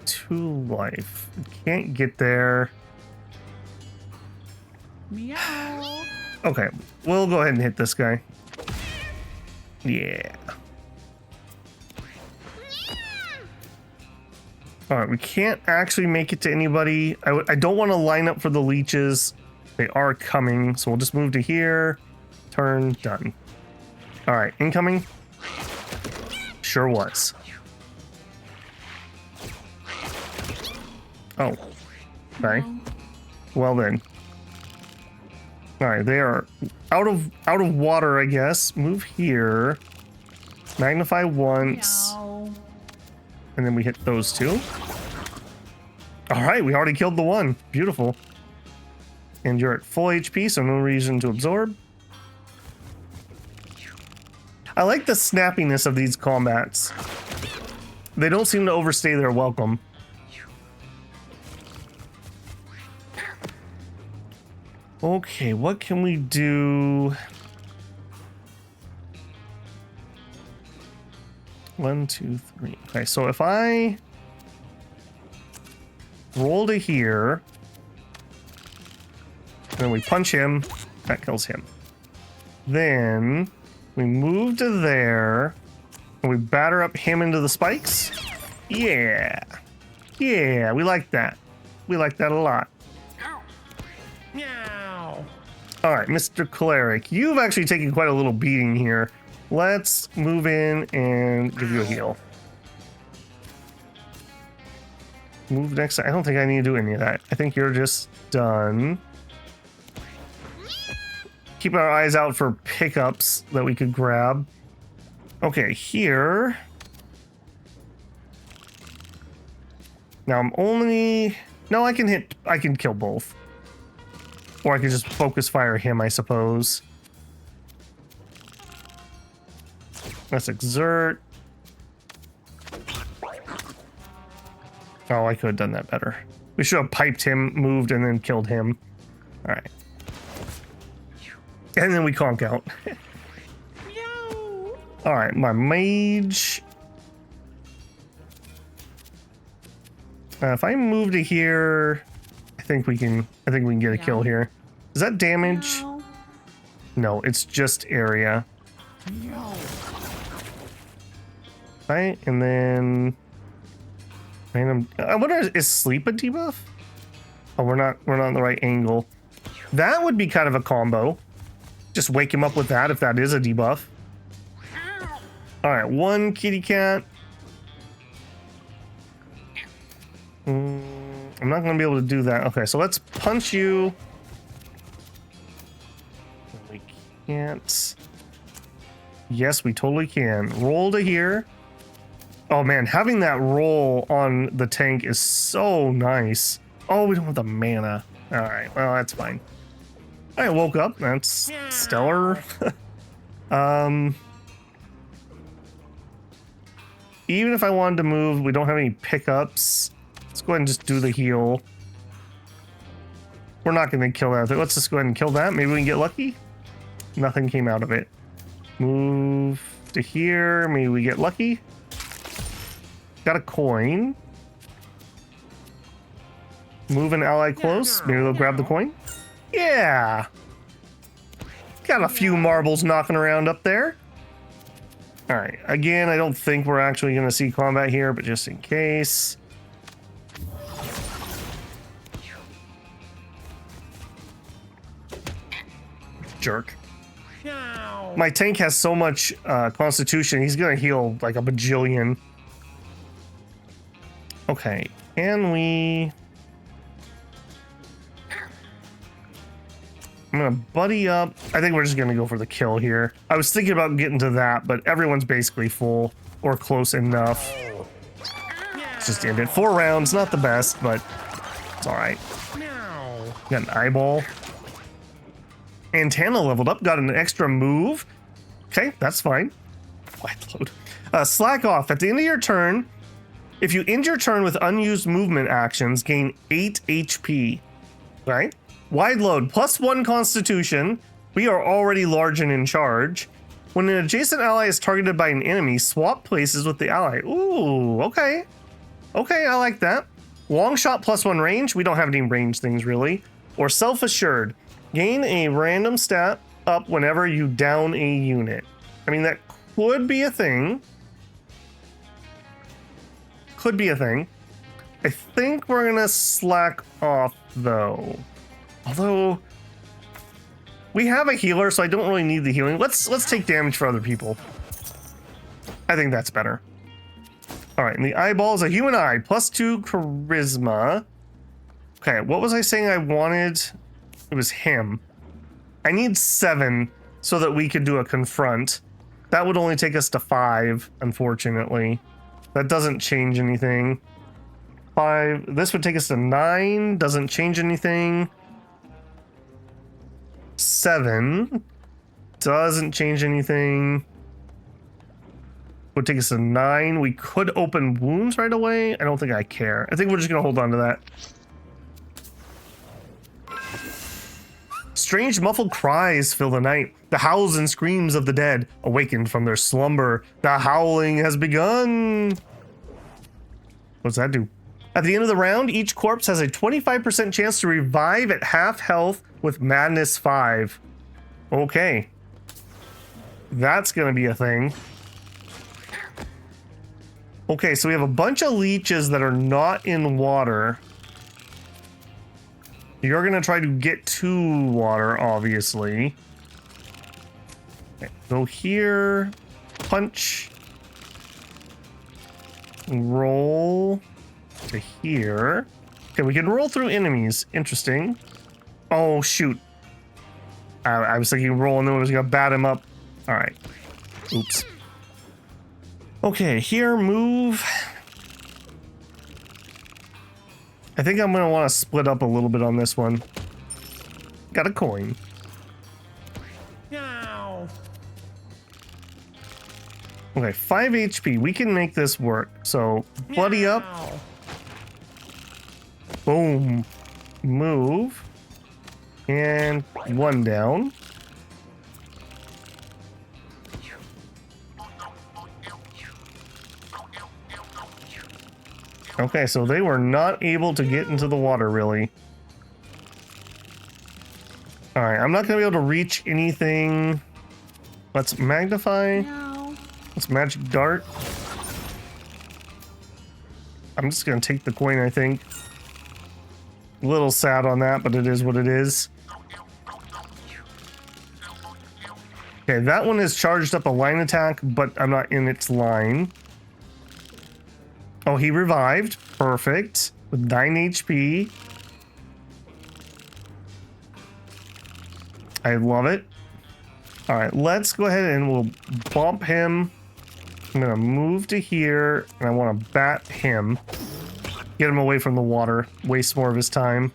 2 life. Can't get there. Meow. Okay, we'll go ahead and hit this guy. Yeah. All right, we can't actually make it to anybody. I don't want to line up for the leeches. They are coming, so we'll just move to here. Turn, done. All right, incoming. Sure was. Oh, okay. Well then. All right, they are out of water, I guess. Move here. Magnify once. Meow. And then we hit those two. All right, we already killed the one. Beautiful. And you're at full HP, so no reason to absorb. I like the snappiness of these combats. They don't seem to overstay their welcome. Okay, what can we do? 1, 2, 3. Okay, so if I roll to here, then we punch him, that kills him. Then we move to there, and we batter up him into the spikes. Yeah. Yeah, we like that. We like that a lot. Meow. All right, Mr. Cleric, you've actually taken quite a little beating here. Let's move in and give you a heal. Move next. I don't think I need to do any of that. I think you're just done. Keep our eyes out for pickups that we could grab. Okay, here. Now I'm only... No, I can kill both. Or I could just focus fire him, I suppose. Let's exert. Oh, I could have done that better. We should have piped him, moved, and then killed him. All right. And then we conk out. All right, my mage. If I move to here, I think we can get a kill here. Is that damage? Meow. No, it's just area. Meow. Right, and then random. I wonder, is sleep a debuff? Oh, we're not on the right angle. That would be kind of a combo. Just wake him up with that if that is a debuff. All right, one kitty cat. I'm not going to be able to do that. Okay, so let's punch you. We can't. Yes, we totally can. Roll to here. Oh man, having that roll on the tank is so nice. Oh, we don't have the mana. All right, well, that's fine. I woke up. That's stellar. Even if I wanted to move, we don't have any pickups. Let's go ahead and just do the heal. We're not going to kill that. Let's just go ahead and kill that. Maybe we can get lucky. Nothing came out of it. Move to here. Maybe we get lucky. Got a coin. Move an ally close. Maybe they'll grab the coin. Yeah. Got a few marbles knocking around up there. All right. Again, I don't think we're actually going to see combat here, but just in case. Jerk. Meow. My tank has so much constitution, he's going to heal like a bajillion. Okay. Can we... I'm gonna buddy up. I think we're just gonna go for the kill here. I was thinking about getting to that, but everyone's basically full or close enough. Let's just end it. 4 rounds, not the best, but it's all right. Meow. Got an eyeball. Antenna leveled up, got an extra move. Okay, that's fine. Wide load. Slack off. At the end of your turn, if you end your turn with unused movement actions, gain 8 HP. Right? Wide load, +1 constitution. We are already large and in charge. When an adjacent ally is targeted by an enemy, swap places with the ally. Ooh, okay. Okay, I like that. Long shot +1 range. We don't have any range things really. Or self-assured. Gain a random stat up whenever you down a unit. I mean, that could be a thing. Could be a thing. I think we're gonna slack off though. Although we have a healer, so I don't really need the healing. Let's take damage for other people. I think that's better. All right, and the eyeball is a human eye, +2 charisma. Okay, what was I saying I wanted? It was him. I need 7 so that we could do a confront. That would only take us to 5, unfortunately. That doesn't change anything. 5, this would take us to 9, doesn't change anything. 7 doesn't change anything. Would take us to 9. We could open wounds right away. I don't think I care. I think we're just gonna hold on to that. Strange muffled cries fill the night. The howls and screams of the dead awakened from their slumber. The howling has begun. What's that do? At the end of the round, each corpse has a 25% chance to revive at half health with Madness 5. Okay. That's gonna be a thing. Okay, so we have a bunch of leeches that are not in water. You're gonna try to get to water, obviously. Okay, go here. Punch. Roll to here. Okay, we can roll through enemies. Interesting. Oh, shoot. I was thinking roll and then we was gonna bat him up. All right. Oops. Okay, here, move. I think I'm gonna want to split up a little bit on this one. Got a coin. Meow. Okay, 5 HP. We can make this work. So, bloody up. Meow. Boom. Move. And 1 down. Okay, so they were not able to get into the water, really. Alright, I'm not going to be able to reach anything. Let's magnify. No. Let's magic dart. I'm just going to take the coin, I think. A little sad on that, but it is what it is. Okay, that one has charged up a line attack, but I'm not in its line. Oh, he revived. Perfect. With 9 HP. I love it. All right, let's go ahead and we'll bump him. I'm going to move to here, and I want to bat him. Get him away from the water. Waste more of his time.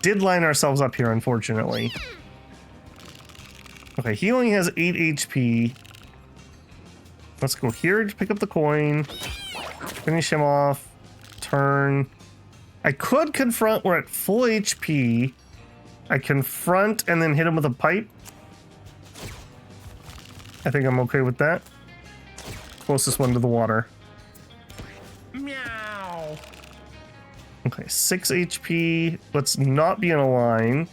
Did line ourselves up here, unfortunately. Okay, he only has 8 HP. Let's go here to pick up the coin. Finish him off. Turn. I could confront. We're at full HP. I confront and then hit him with a pipe. I think I'm okay with that. Closest one to the water. Meow. Okay, 6 HP. Let's not be in a line.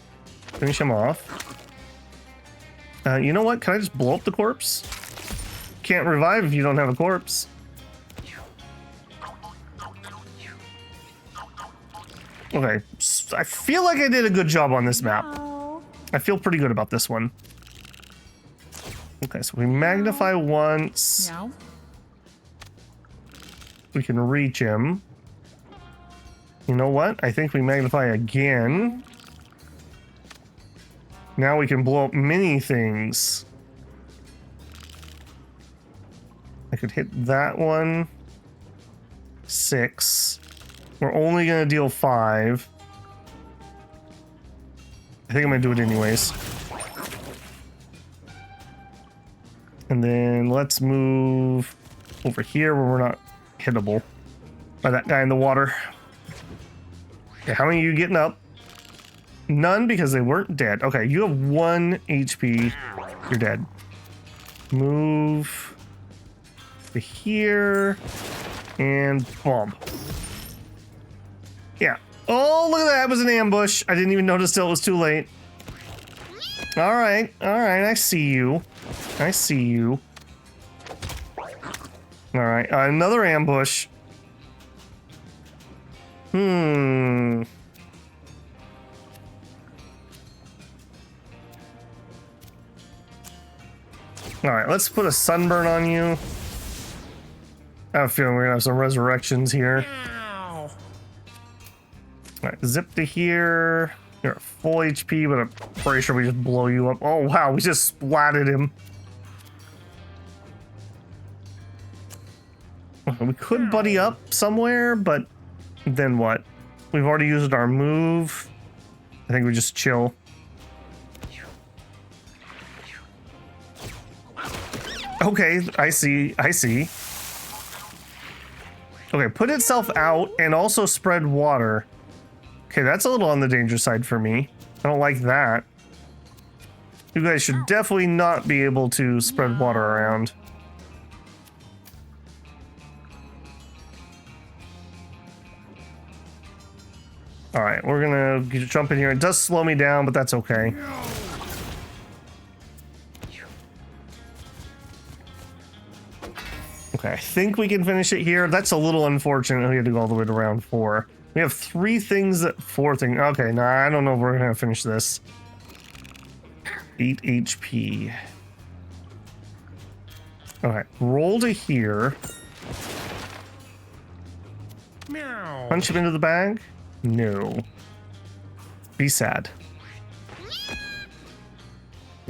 Finish him off. You know what? Can I just blow up the corpse? Can't revive if you don't have a corpse. Okay, I feel like I did a good job on this map. No. I feel pretty good about this one. Okay, so we magnify once. Meow. We can reach him. You know what? I think we magnify again. Now we can blow up many things. I could hit that one. 6. We're only going to deal 5. I think I'm going to do it anyways. And then let's move over here where we're not hittable by that guy in the water. Okay, how many are you getting up? None, because they weren't dead. Okay, you have 1 HP. You're dead. Move to here and bump. Yeah. Oh, look at that. It was an ambush. I didn't even notice till it was too late. All right. All right. I see you. I see you. All right. Another ambush. Hmm. All right, let's put a sunburn on you. I have a feeling we're gonna have some resurrections here. Ow. All right, zip to here. You're at full HP, but I'm pretty sure we just blow you up. Oh wow, we just splatted him. We could buddy up somewhere, but then what? We've already used our move. I think we just chill. Okay, I see. Okay, put itself out and also spread water. Okay, that's a little on the danger side for me. I don't like that. You guys should definitely not be able to spread water around. All right, we're gonna jump in here. It does slow me down, but that's okay. Okay, I think we can finish it here. That's a little unfortunate. We had to go all the way to round 4. We have 3 things that 4 things. Okay, nah, I don't know if we're gonna finish this. 8 HP. Okay, roll to here. Meow. Punch him into the bag. No. Be sad.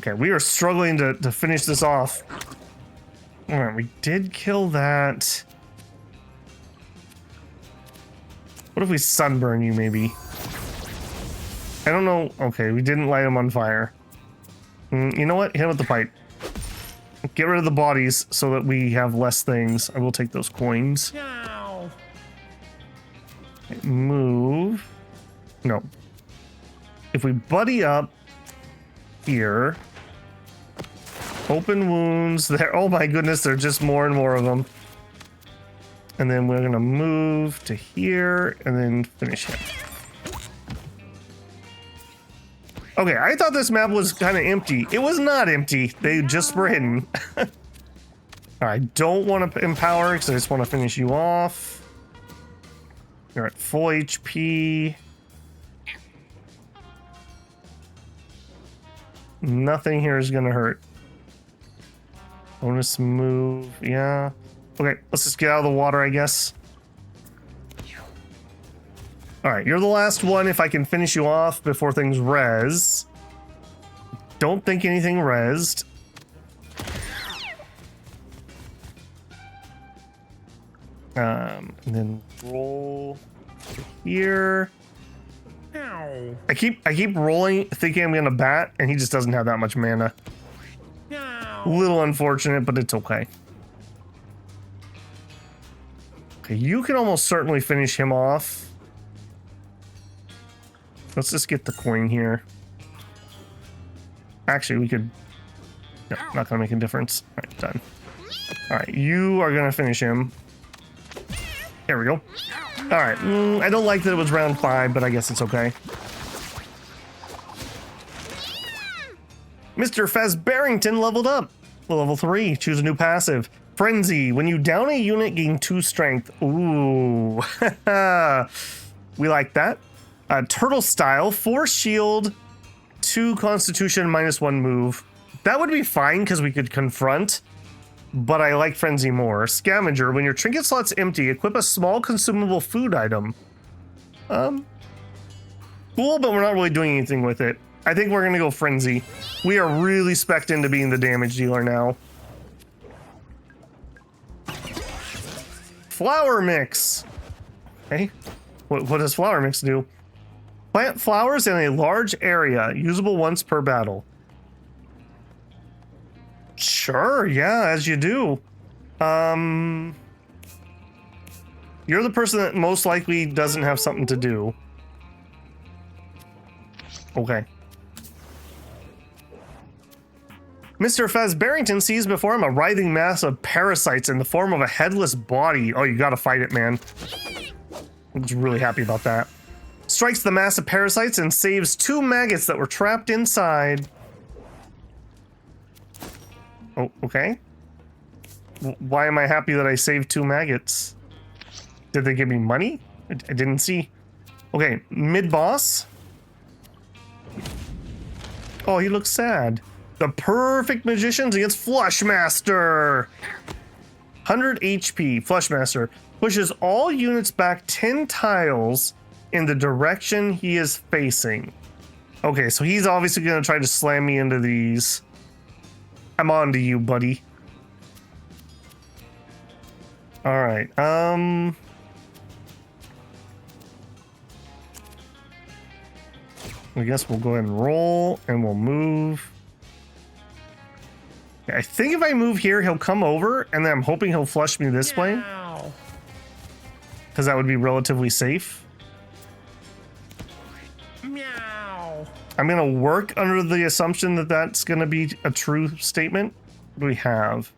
Okay, we are struggling to finish this off. Alright, we did kill that. What if we sunburn you, maybe? I don't know. Okay, we didn't light him on fire. You know what? Hit him with the pipe. Get rid of the bodies so that we have less things. I will take those coins. Ow. Move. No. If we buddy up here, open wounds there. Oh my goodness, there's just more and more of them. And then we're gonna move to here and then finish him. Okay, I thought this map was kind of empty. It was not empty. They just were hidden. All right, don't want to empower because I just want to finish you off. You're at full HP. Nothing here is gonna hurt. Bonus move, yeah. Okay, let's just get out of the water, I guess. All right, you're the last one. If I can finish you off before things res. Don't think anything resed. And then roll here. Ow. I keep rolling, thinking I'm gonna bat, and he just doesn't have that much mana. Ow. A little unfortunate, but it's okay. Okay, you can almost certainly finish him off. Let's just get the coin here. Actually, we could... No, not gonna make a difference. All right, done. All right, you are gonna finish him. There we go. All right, I don't like that it was round 5, but I guess it's okay. Mr. Fez Barrington leveled up. Level 3, choose a new passive. Frenzy, when you down a unit, gain 2 strength. Ooh, we like that. Turtle style, 4 shield, 2 constitution, -1 move. That would be fine because we could confront, but I like frenzy more. Scavenger, when your trinket slot's empty, equip a small consumable food item. Cool, but we're not really doing anything with it. I think we're gonna go frenzy. We are really spec'd into being the damage dealer now. Flower mix. Okay, what does flower mix do? Plant flowers in a large area, usable once per battle. Sure, yeah, as you do. You're the person that most likely doesn't have something to do. Okay. Mr. Fez Barrington sees before him a writhing mass of parasites in the form of a headless body. Oh, you gotta fight it, man. I'm just really happy about that. Strikes the mass of parasites and saves 2 maggots that were trapped inside. Oh, okay. Why am I happy that I saved 2 maggots? Did they give me money? I didn't see. Okay, mid-boss. Oh, he looks sad. The perfect magicians against Flushmaster. 100 HP, Flushmaster. Pushes all units back 10 tiles in the direction he is facing. Okay, so he's obviously going to try to slam me into these. I'm on to you, buddy. All right. I guess we'll go ahead and roll, and we'll move. I think if I move here, he'll come over, and then I'm hoping he'll flush me this way, Meow. because that would be relatively safe. Meow. I'm going to work under the assumption that that's going to be a true statement. What do we have?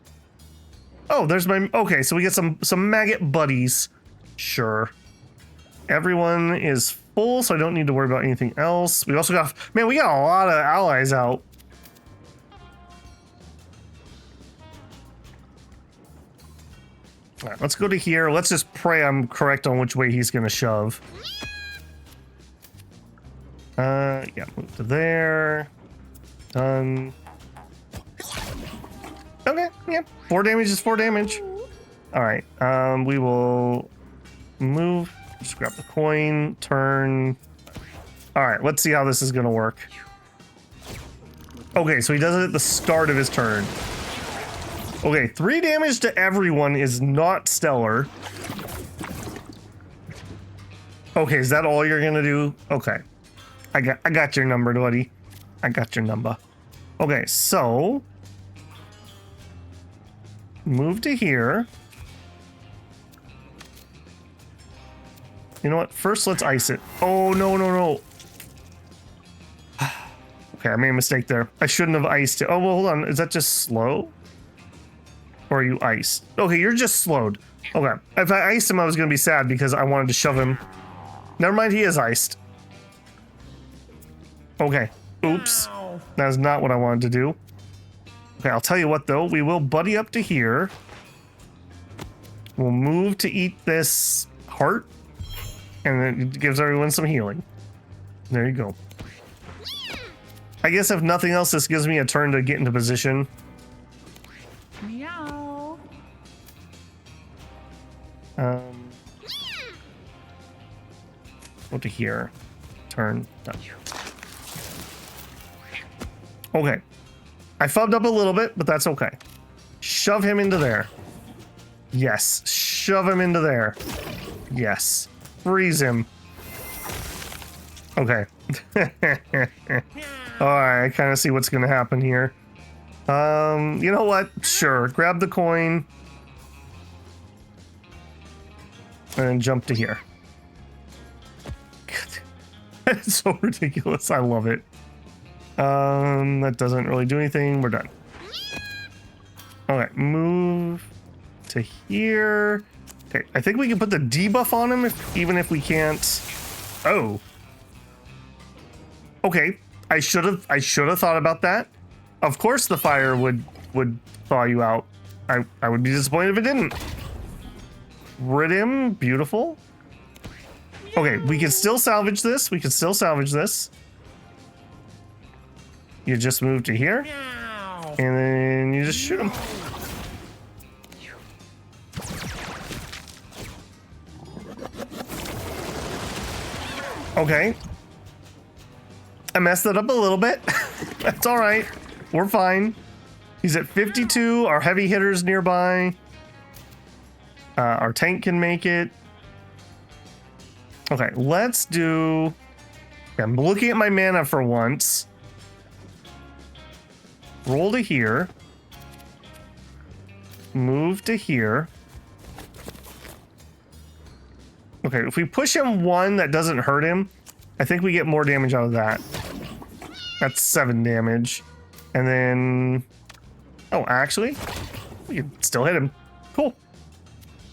Oh, there's my... Okay, so we get some maggot buddies. Sure. Everyone is full, so I don't need to worry about anything else. We also got... Man, we got a lot of allies out. All right, let's go to here. Let's just pray I'm correct on which way he's going to shove. Yeah, move to there. Done. Okay, yeah. 4 damage is 4 damage. All right, we will move. Just grab the coin, turn. All right, let's see how this is gonna work. Okay, so he does it at the start of his turn. Okay, 3 damage to everyone is not stellar. Okay, is that all you're gonna do? Okay. I got your number, buddy. I got your number. Okay, so move to here. You know what? First, let's ice it. Oh, no, no, no. Okay, I made a mistake there. I shouldn't have iced it. Oh, well, hold on. Is that just slow? Or are you iced? Okay, you're just slowed. Okay. If I iced him, I was going to be sad because I wanted to shove him. Never mind, he is iced. Okay. Oops. Meow. That is not what I wanted to do. Okay, I'll tell you what, though. We will buddy up to here. We'll move to eat this heart. And then it gives everyone some healing. There you go. I guess if nothing else, this gives me a turn to get into position. Meow. Go to here. Turn. Done. Okay. I fubbed up a little bit, but that's okay. Shove him into there. Yes. Shove him into there. Yes. Freeze him. Okay. Alright, I kind of see what's going to happen here. You know what? Sure. Grab the coin. And then jump to here. That's so ridiculous. I love it. That doesn't really do anything. We're done. Okay, move to here. Okay, I think we can put the debuff on him even if we can't. Oh. Okay, I should have thought about that. Of course the fire would thaw you out. I would be disappointed if it didn't. Rid him, beautiful. Okay, we can still salvage this. We can still salvage this. You just move to here, Meow. and then you just shoot him. Okay. I messed that up a little bit. That's all right. We're fine. He's at 52. Our heavy hitter's nearby. Our tank can make it. Okay, let's do... I'm looking at my mana for once. Roll to here. Move to here. Okay, if we push him one that doesn't hurt him, I think we get more damage out of that. That's 7 damage. And then... Oh, actually, we can still hit him. Cool.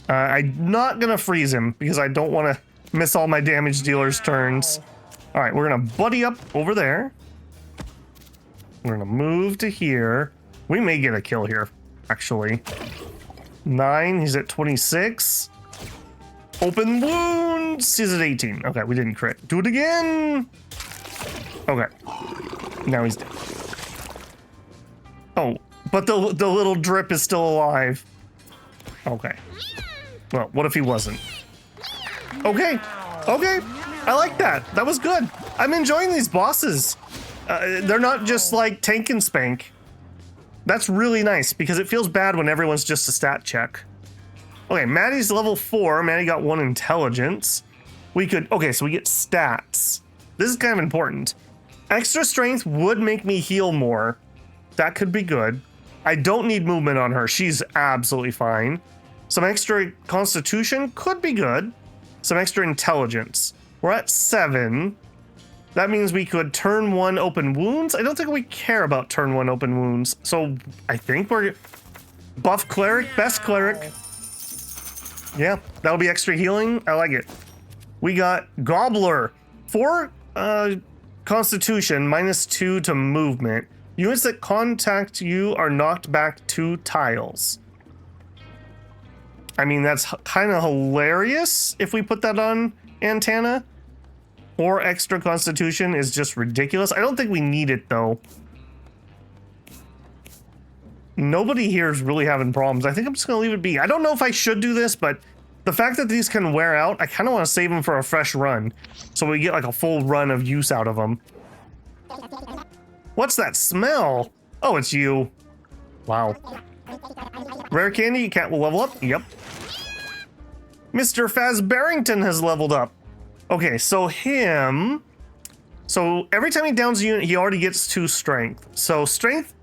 I'm not going to freeze him because I don't want to miss all my damage dealer's turns. All right, we're going to buddy up over there. We're going to move to here. We may get a kill here, actually. 9, he's at 26. Open wound! wounds. He's at 18. Okay, we didn't crit. Do it again. Okay. Now he's dead. Oh, but the little drip is still alive. Okay. Well, what if he wasn't? Okay. Okay. I like that. That was good. I'm enjoying these bosses. They're not just like tank and spank. That's really nice because it feels bad when everyone's just a stat check. Okay, Maddie's level 4. Maddie got 1 intelligence. We could, okay, so we get stats. This is kind of important. Extra strength would make me heal more. That could be good. I don't need movement on her. She's absolutely fine. Some extra constitution could be good. Some extra intelligence. We're at 7. That means we could turn 1 open wounds. I don't think we care about turn 1 open wounds. So I think we're buff cleric, best cleric. Yeah, that'll be extra healing. I like it. We got Gobbler. 4 constitution, -2 to movement. Units that contact you are knocked back 2 tiles. I mean, that's kind of hilarious if we put that on Antenna. 4 extra constitution is just ridiculous. I don't think we need it, though. Nobody here is really having problems. I think I'm just going to leave it be. I don't know if I should do this, but the fact that these can wear out, I kind of want to save them for a fresh run. So we get like a full run of use out of them. What's that smell? Oh, it's you. Wow. Rare candy, you can't level up? Yep. Mr. Fazbarrington has leveled up. Okay, so him... So every time he downs a unit, he already gets 2 strength. So strength...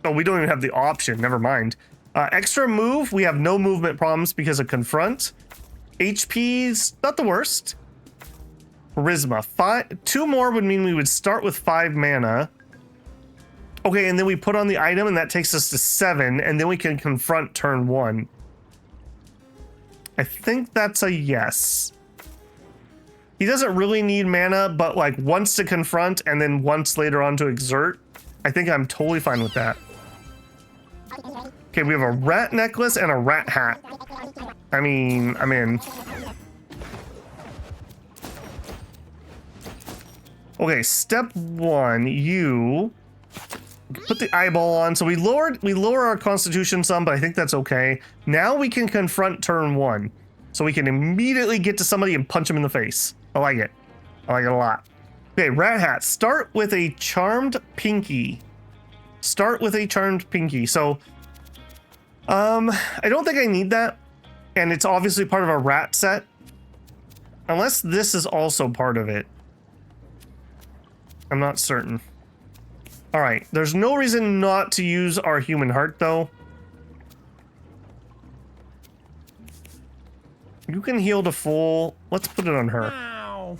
Oh, we don't even have the option. Never mind. Extra move, we have no movement problems because of confront. HP's not the worst. Charisma. 2 more would mean we would start with 5 mana. Okay, and then we put on the item and that takes us to 7, and then we can confront turn 1. I think that's a yes. He doesn't really need mana, but like once to confront and then once later on to exert. I think I'm totally fine with that. Okay, we have a rat necklace and a rat hat. I mean, I'm in. Okay, step 1, you put the eyeball on. So we lower our constitution some, but I think that's okay. Now we can confront turn 1. So we can immediately get to somebody and punch him in the face. I like it. I like it a lot. Okay, rat hat. Start with a charmed pinky. Start with a charmed pinky. So, I don't think I need that. And it's obviously part of a rat set. Unless this is also part of it. I'm not certain. All right, there's no reason not to use our human heart, though. You can heal to full. Let's put it on her. Ow.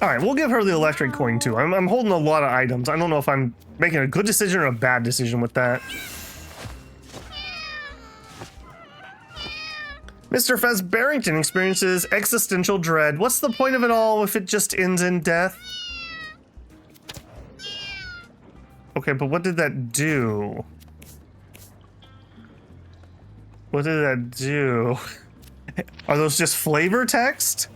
All right, we'll give her the electric coin, too. I'm holding a lot of items. I don't know if I'm making a good decision or a bad decision with that. Mr. Fazbarrington experiences existential dread. What's the point of it all if it just ends in death? Okay, but what did that do? What did that do? Are those just flavor text?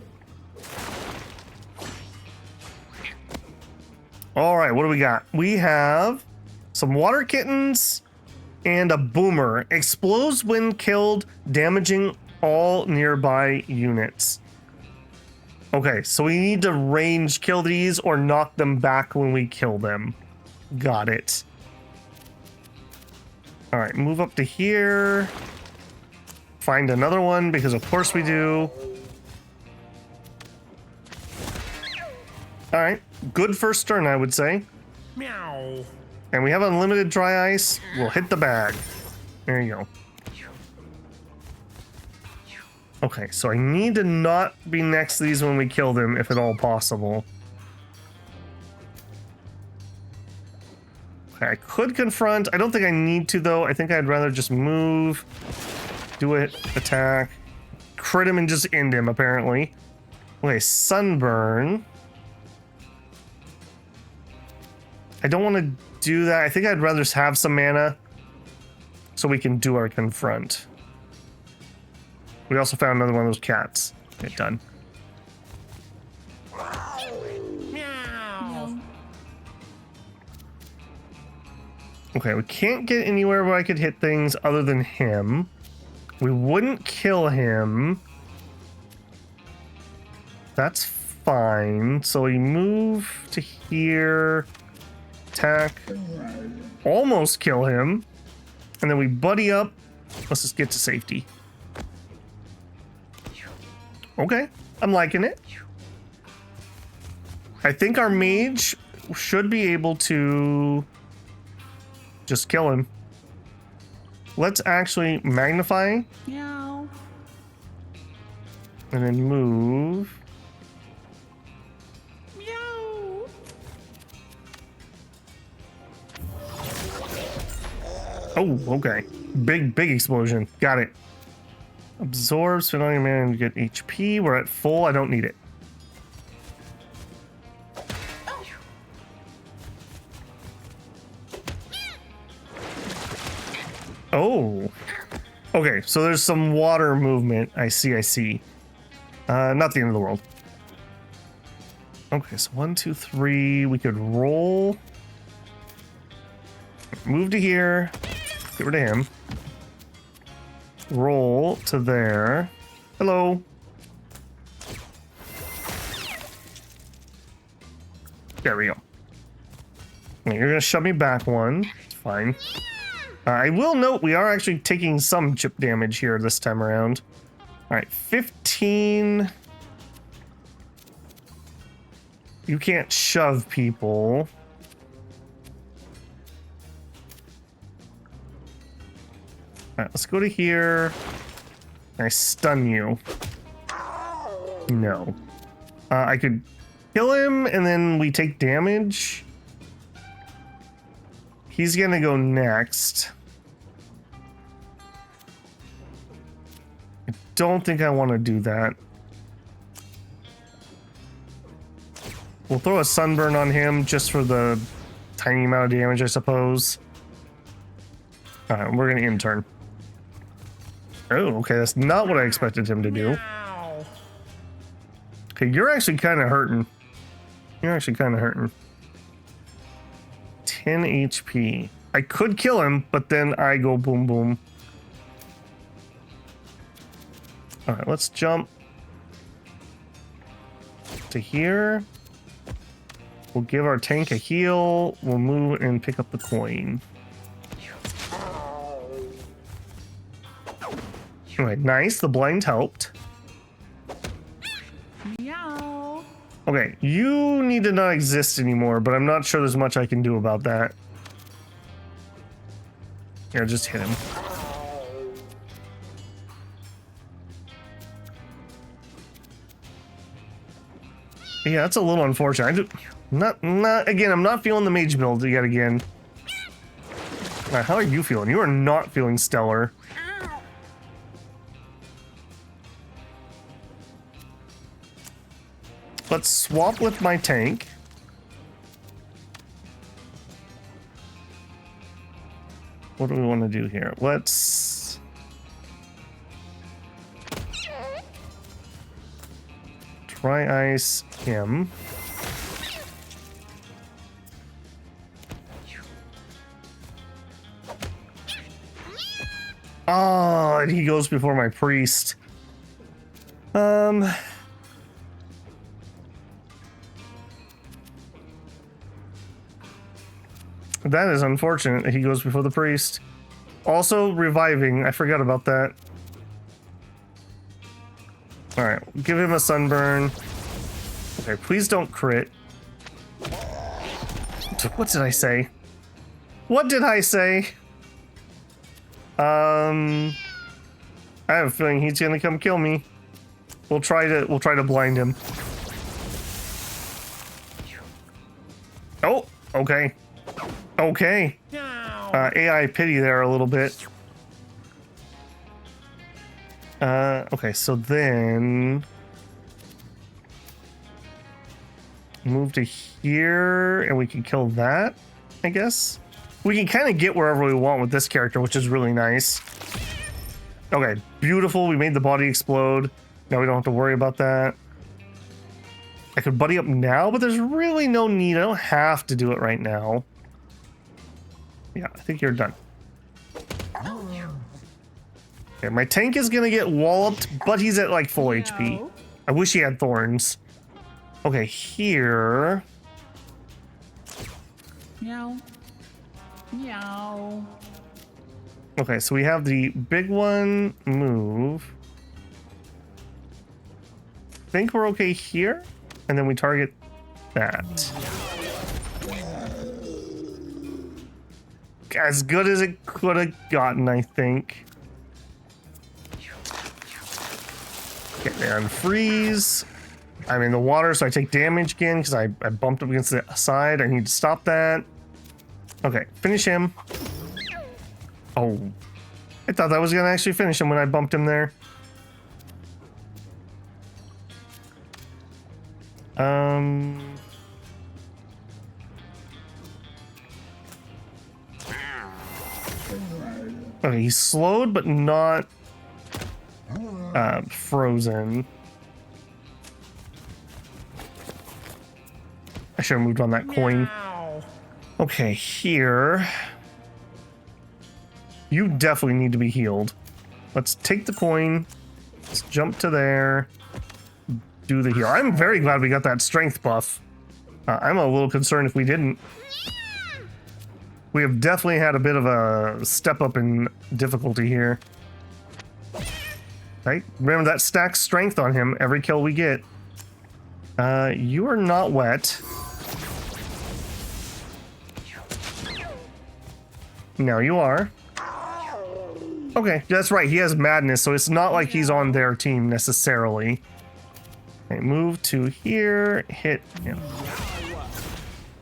All right, what do we got? We have some water kittens and a boomer. Explodes when killed, damaging all nearby units. Okay, so we need to range kill these or knock them back when we kill them. Got it. All right, move up to here. Find another one because of course we do. All right, good first turn, I would say. Meow. And we have unlimited dry ice. We'll hit the bag. There you go. Okay, so I need to not be next to these when we kill them, if at all possible. Okay, I could confront. I don't think I need to, though. I think I'd rather just move, do it, attack, crit him, and just end him, apparently. Okay, sunburn. I don't want to do that. I think I'd rather have some mana. so we can do our confront. We also found another one of those cats. Get done. Meow. Okay, we can't get anywhere where I could hit things other than him. We wouldn't kill him. That's fine. So we move to here. Attack. Almost kill him. And then we buddy up. Let's just get to safety. Okay, I'm liking it. I think our mage should be able to just kill him. Let's actually magnify Meow. and then move. Meow. Oh, okay. Big explosion. Got it. Absorb, spend on your man to get HP. We're at full. I don't need it. Oh. Okay, so there's some water movement. I see. Not the end of the world. Okay, so 1, 2, 3. We could roll. Move to here. Get rid of him. Roll to there. Hello. There we go. You're gonna shove me back one. It's fine. I will note we are actually taking some chip damage here this time around. All right, 15. You can't shove people. All right, let's go to here. I stun you. No. I could kill him and then we take damage. He's gonna go next. I don't think I want to do that. We'll throw a sunburn on him just for the tiny amount of damage, I suppose. All right, we're gonna intern. Oh, okay, that's not what I expected him to do. Meow. Okay, you're actually kind of hurting. 10 HP. I could kill him, but then I go boom boom. All right, let's jump to here. We'll give our tank a heal. We'll move and pick up the coin. All right, nice. The blind helped. Meow. Okay, you need to not exist anymore, but I'm not sure there's much I can do about that. Here, just hit him. Yeah, that's a little unfortunate. Again, I'm not feeling the mage build yet again. How are you feeling? You are not feeling stellar. Let's swap with my tank. What do we want to do here? Let's... Dry ice him. Oh, and he goes before my priest. That is unfortunate that he goes before the priest. Also, reviving. I forgot about that. Alright, give him a sunburn. Okay, please don't crit. What did I say? What did I say? I have a feeling he's gonna come kill me. We'll try to blind him. Oh, okay. Okay. Meow. AI pity there a little bit. Okay, so then move to here and we can kill that, I guess. We can kind of get wherever we want with this character, which is really nice. Okay, beautiful. We made the body explode. Now we don't have to worry about that. I could buddy up now, but there's really no need. I don't have to do it right now. Yeah, I think you're done. Okay, my tank is gonna get walloped, but he's at like full HP. I wish he had thorns. Okay, here. Meow. Meow. Okay, so we have the big one move. Think we're okay here, and then we target that. As good as it could have gotten, I think. Okay, and freeze. I'm in the water, so I take damage again because I bumped up against the side. I need to stop that. Okay, finish him. Oh, I thought that was gonna actually finish him when I bumped him there. Okay, he's slowed, but not frozen. I should have moved on that coin. Meow. Okay, here. You definitely need to be healed. Let's take the coin. Let's jump to there. Do the heal. I'm very glad we got that strength buff. I'm a little concerned if we didn't. We have definitely had a bit of a step up in difficulty here. Right? Remember that stacks strength on him every kill we get. You are not wet. No, you are. Okay, that's right. He has madness, so it's not like he's on their team necessarily. Okay, move to here. Hit him.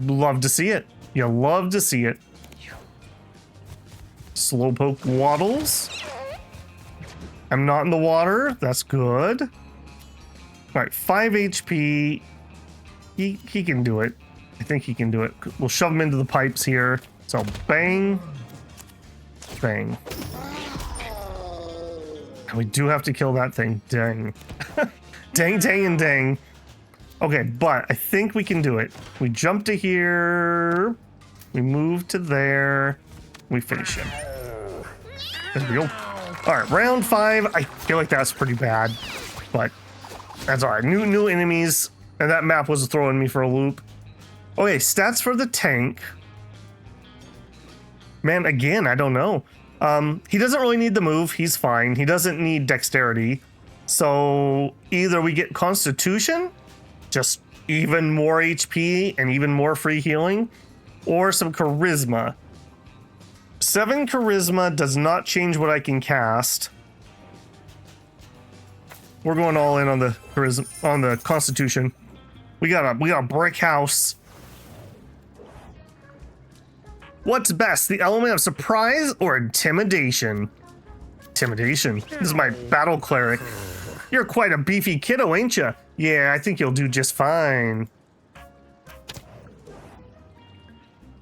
Love to see it. You love to see it. Slowpoke waddles. I'm not in the water. That's good. All right, 5 HP. He can do it. I think he can do it. We'll shove him into the pipes here. So bang. Bang. And we do have to kill that thing. Dang. Dang, dang, and dang. Okay, but I think we can do it. We jump to here. We move to there. We finish him. There we go. All right, round 5. I feel like that's pretty bad, but that's all right. New enemies, and that map was throwing me for a loop. Okay, stats for the tank. Man, again, I don't know. He doesn't really need the move. He's fine. He doesn't need dexterity. So either we get Constitution, just even more HP and even more free healing, or some Charisma. 7 Charisma does not change what I can cast. We're going all in on the Charisma, on the Constitution. We got a brick house. What's best, the element of surprise or intimidation? Intimidation. This is my battle cleric. You're quite a beefy kiddo, ain't ya? Yeah, I think you'll do just fine.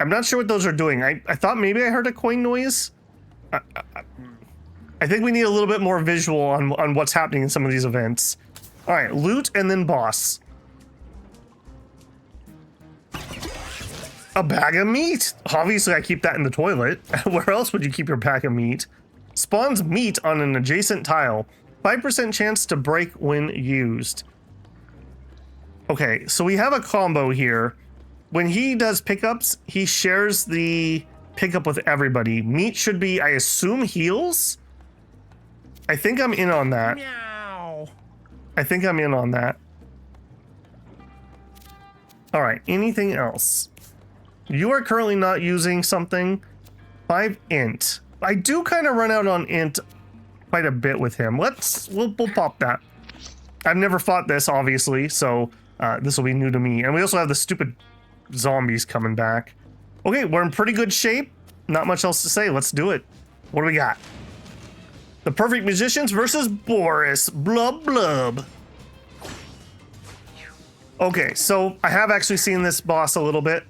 I'm not sure what those are doing. I thought maybe I heard a coin noise. I think we need a little bit more visual on what's happening in some of these events. All right, loot and then boss. A bag of meat. Obviously, I keep that in the toilet. Where else would you keep your bag of meat? Spawns meat on an adjacent tile. 5% chance to break when used. Okay, so we have a combo here. When he does pickups, he shares the pickup with everybody. Meat should be, I assume, heals? I think I'm in on that. Meow. I think I'm in on that. All right, anything else? You are currently not using something. 5 int. I do kind of run out on int quite a bit with him. We'll pop that. I've never fought this, obviously, so this will be new to me. And we also have the stupid zombies coming back. Okay, we're in pretty good shape. Not much else to say. Let's do it. What do we got? The Perfect Musicians versus Boris. Blub blub. Okay, so I have actually seen this boss a little bit.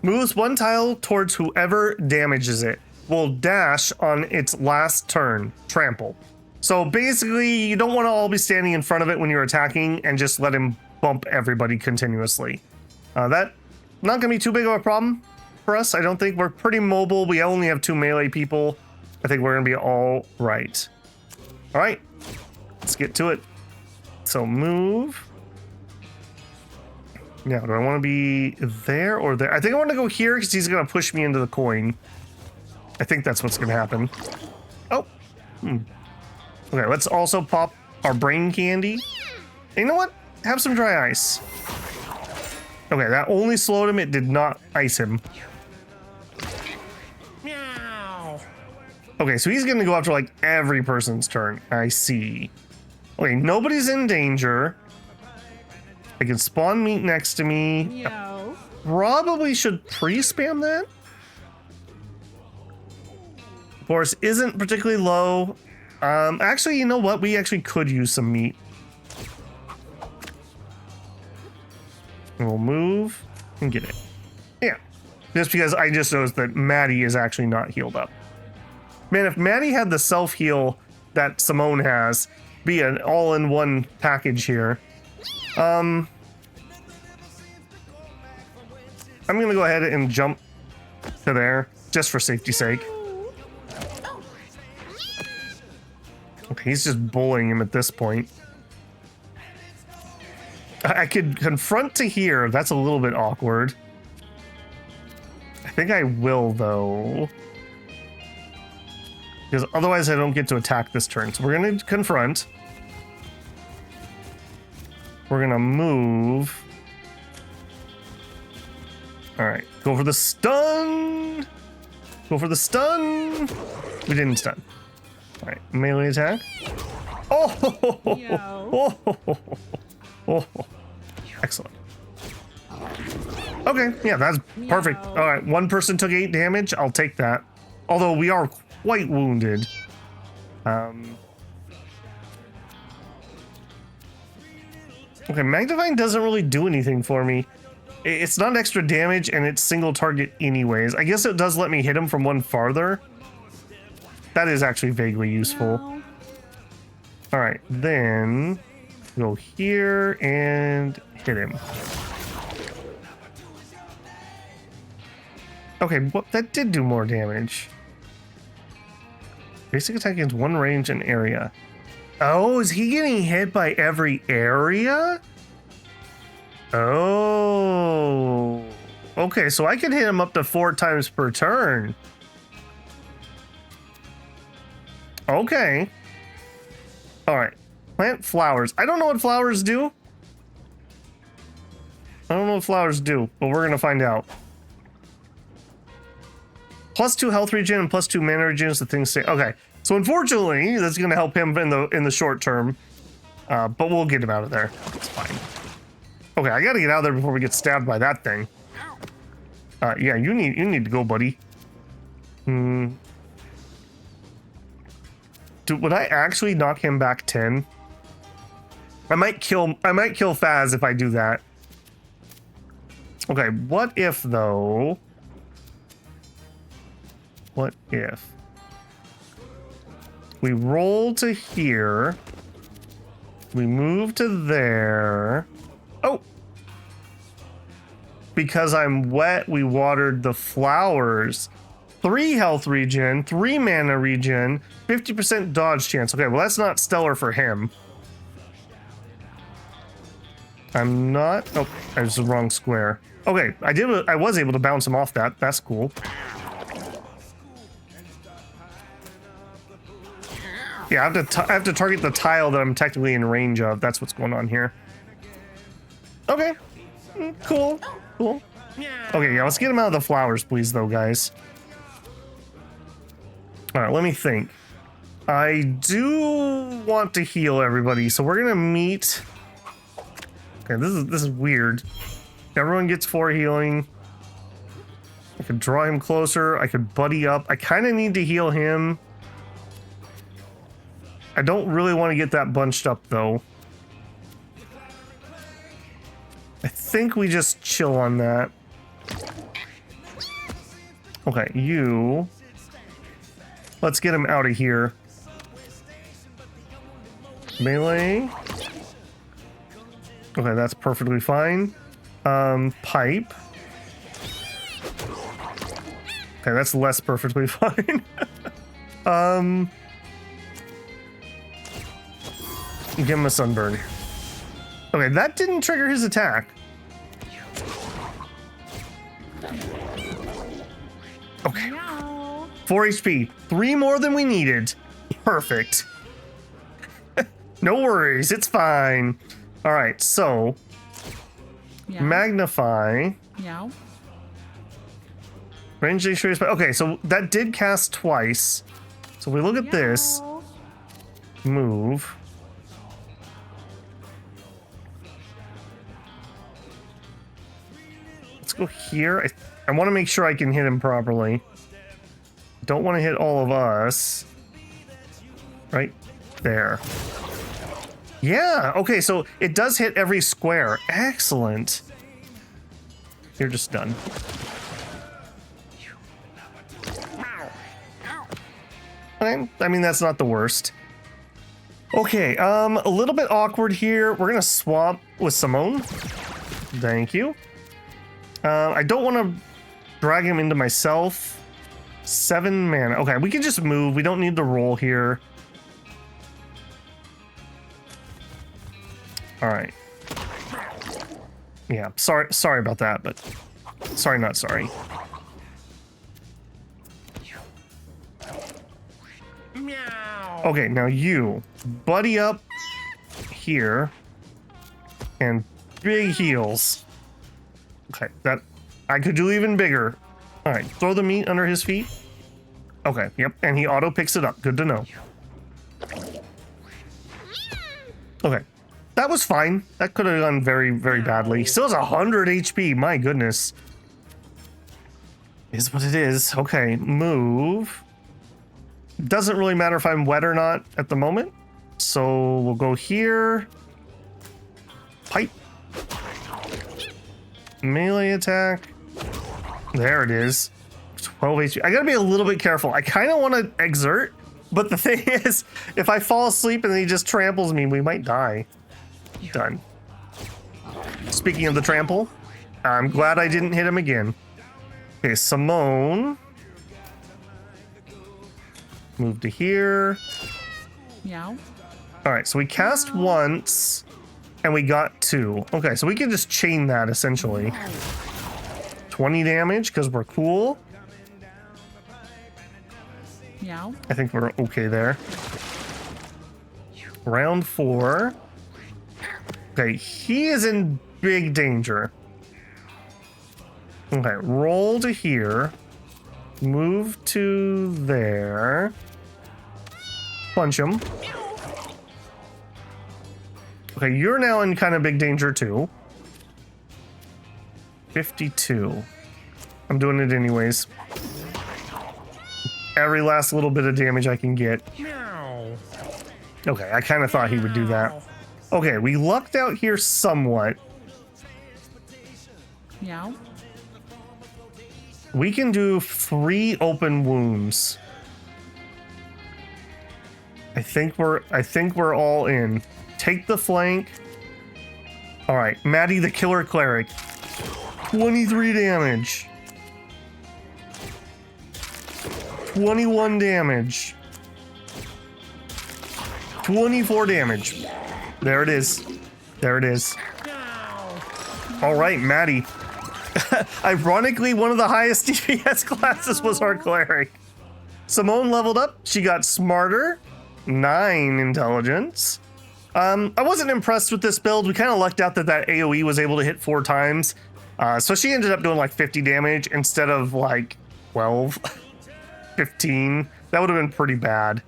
Moves one tile towards whoever damages it. Will dash on its last turn. Trample. So basically, you don't want to all be standing in front of it when you're attacking and just let him bump everybody continuously. That not going to be too big of a problem for us. I don't think. We're pretty mobile. We only have 2 melee people. I think we're going to be all right. All right. Let's get to it. So move. Now, do I want to be there or there? I think I want to go here because he's going to push me into the coin. I think that's what's going to happen. Oh. Okay, let's also pop our brain candy. And you know what? Have some dry ice. Okay, that only slowed him. It did not ice him. Meow. Okay, so he's going to go after like every person's turn. I see. Okay, nobody's in danger. I can spawn meat next to me. Yo. Probably should pre-spam that. Force isn't particularly low. Actually, you know what? We actually could use some meat. And we'll move and get it. Yeah. Just because I just noticed that Maddie is actually not healed up. Man, if Maddie had the self-heal that Simone has, be an all-in-one package here. I'm gonna go ahead and jump to there, just for safety's sake. Okay, he's just bullying him at this point. I could confront to here. That's a little bit awkward. I think I will, though. Because otherwise I don't get to attack this turn. So we're going to confront. We're going to move. All right. Go for the stun. Go for the stun. We didn't stun. All right. Melee attack. Oh! Yo. Oh! Excellent. Okay, yeah, that's perfect. All right, one person took 8 damage. I'll take that. Although we are quite wounded. Okay, Magnifying doesn't really do anything for me. It's not extra damage, and it's single target anyways. I guess it does let me hit him from one farther. That is actually vaguely useful. No. All right, then go here and hit him. Okay, well, that did do more damage. Basic attack against one range and area. Oh, is he getting hit by every area? Oh. Okay, so I can hit him up to 4 times per turn. Okay. All right. Plant flowers. I don't know what flowers do. I don't know what flowers do, but we're going to find out. +2 health regen and +2 mana regen is the thing say. Okay. So unfortunately, that's going to help him in the short term. But we'll get him out of there. It's fine. Okay, I got to get out of there before we get stabbed by that thing. Yeah, you need to go, buddy. Dude, would I actually knock him back 10? I might kill Faz if I do that. Okay, what if though? What if we roll to here? We move to there. Oh! Because I'm wet, we watered the flowers. 3 health regen, 3 mana regen, 50% dodge chance. Okay, well that's not stellar for him. I'm not. Oh, I was the wrong square. Okay, I was able to bounce him off that. That's cool. Yeah, I have to target the tile that I'm technically in range of. That's what's going on here. Okay, cool. Okay, yeah, let's get him out of the flowers, please, though, guys. All right, let me think. I do want to heal everybody, so we're gonna meet. Okay, this is weird. Everyone gets 4 healing. I could draw him closer. I could buddy up. I kind of need to heal him. I don't really want to get that bunched up, though. I think we just chill on that. Okay, you. Let's get him out of here. Melee. Okay, that's perfectly fine. Pipe. Okay, that's less perfectly fine. Give him a sunburn. Okay, that didn't trigger his attack. Okay. Meow. 4 HP. 3 more than we needed. Perfect. No worries, it's fine. All right, so Meow. magnify. Meow. Range extreme. Okay, so that did cast twice. So we look at this. Meow. Move. Let's go here. I want to make sure I can hit him properly. Don't want to hit all of us. Right there. Yeah, okay, so it does hit every square. Excellent. You're just done. I mean, that's not the worst. Okay, a little bit awkward here. We're gonna swap with Simone. Thank you. I don't want to drag him into myself. 7 mana. Okay, we can just move. We don't need the roll here. All right. Yeah, sorry about that, but sorry, not sorry. Meow. Okay, now you buddy up here and big heals. Okay, that I could do even bigger. All right, throw the meat under his feet. Okay, yep, and he auto picks it up. Good to know. Okay, that was fine. That could have gone very, very badly. Still has 100 HP. My goodness. Is what it is. Okay, move. Doesn't really matter if I'm wet or not at the moment. So we'll go here. Pipe. Melee attack. There it is. 12 HP. I gotta be a little bit careful. I kind of want to exert, but the thing is, if I fall asleep and he just tramples me, we might die. Done. Speaking of the trample, I'm glad I didn't hit him again. Okay, Simone. Move to here. Meow. All right, so we cast once and we got 2. Okay, so we can just chain that essentially. 20 damage because we're cool. Meow. I think we're okay there. Round 4. Okay, he is in big danger. Okay, roll to here. Move to there. Punch him. Okay, you're now in kind of big danger too. 52. I'm doing it anyways. Every last little bit of damage I can get. Meow. Okay, I kind of thought he would do that. Okay, we lucked out here somewhat. Meow. We can do 3 open wounds. I think we're all in. Take the flank. All right, Maddie the Killer Cleric. 23 damage. 21 damage. 24 damage. There it is. There it is. Meow. All right, Maddie. Ironically, one of the highest DPS classes was our cleric. Simone leveled up. She got smarter. 9 intelligence. I wasn't impressed with this build. We kind of lucked out that AoE was able to hit 4 times. So she ended up doing like 50 damage instead of like 12, 15. That would have been pretty bad.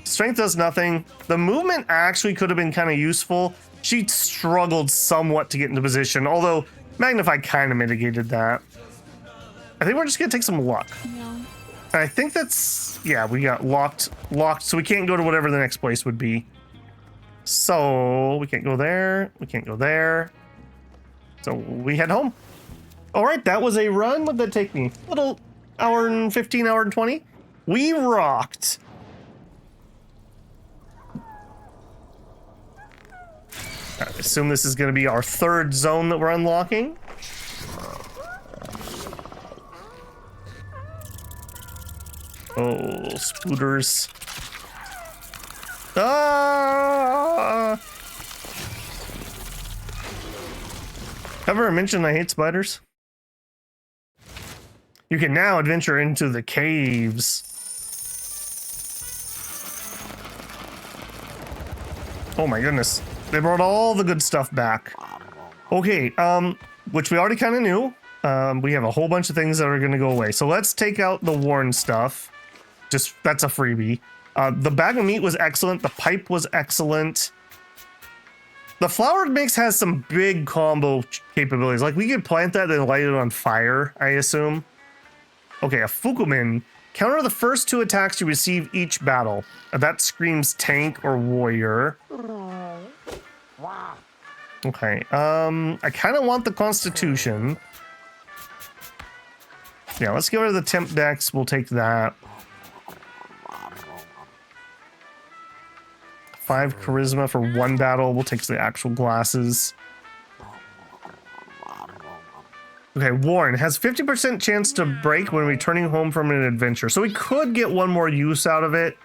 Strength does nothing. The movement actually could have been kind of useful. She struggled somewhat to get into position, although Magnify kind of mitigated that. I think we're just gonna take some luck. Meow. And I think that's, yeah, we got locked, so we can't go to whatever the next place would be. So we can't go there, we can't go there. So we head home. All right, that was a run. What'd that take me? A little hour and 15, hour and 20. We rocked. I assume this is going to be our third zone that we're unlocking. Oh, spooters. Ah! Ever mentioned I hate spiders? You can now adventure into the caves. Oh my goodness. They brought all the good stuff back. Okay, which we already kind of knew. We have a whole bunch of things that are going to go away. So let's take out the worn stuff. Just, that's a freebie. The bag of meat was excellent. The pipe was excellent. The flour mix has some big combo capabilities. Like, we could plant that and light it on fire, I assume. Okay, a Fukumin. Counter the first 2 attacks you receive each battle. That screams tank or warrior. Okay, I kind of want the Constitution. Yeah, let's get rid of the Temp Dex. We'll take that. 5 charisma for 1 battle. We'll take the actual glasses. Okay, Warren has 50% chance to break when returning home from an adventure. So we could get 1 more use out of it.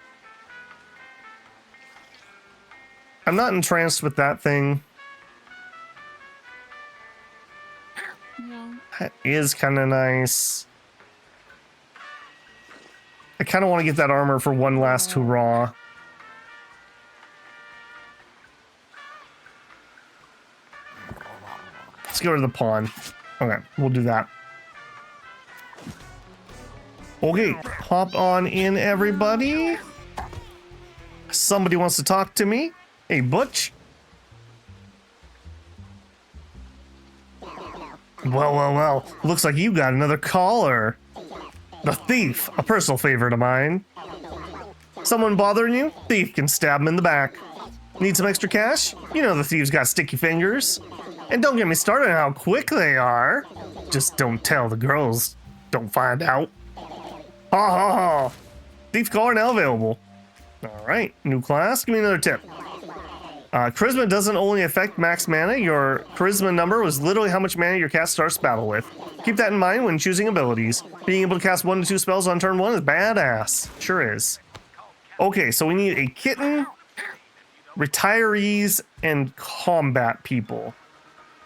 I'm not entranced with that thing. Meow. That is kind of nice. I kind of want to get that armor for 1 last hurrah. Let's go to the pawn. Okay, we'll do that. Okay, hop on in, everybody. Somebody wants to talk to me. Hey, Butch. Well. Looks like you got another caller. The thief, a personal favorite of mine. Someone bothering you? Thief can stab him in the back. Need some extra cash? You know the thieves got sticky fingers. And don't get me started on how quick they are. Just don't tell the girls. Don't find out. Ha ha ha. Thief caller now available. All right, new class. Give me another tip. Charisma doesn't only affect max mana. Your charisma number was literally how much mana your cat starts battle with. Keep that in mind when choosing abilities. Being able to cast 1 to 2 spells on turn 1 is badass. Sure is. Okay, so we need a kitten, retirees, and combat people.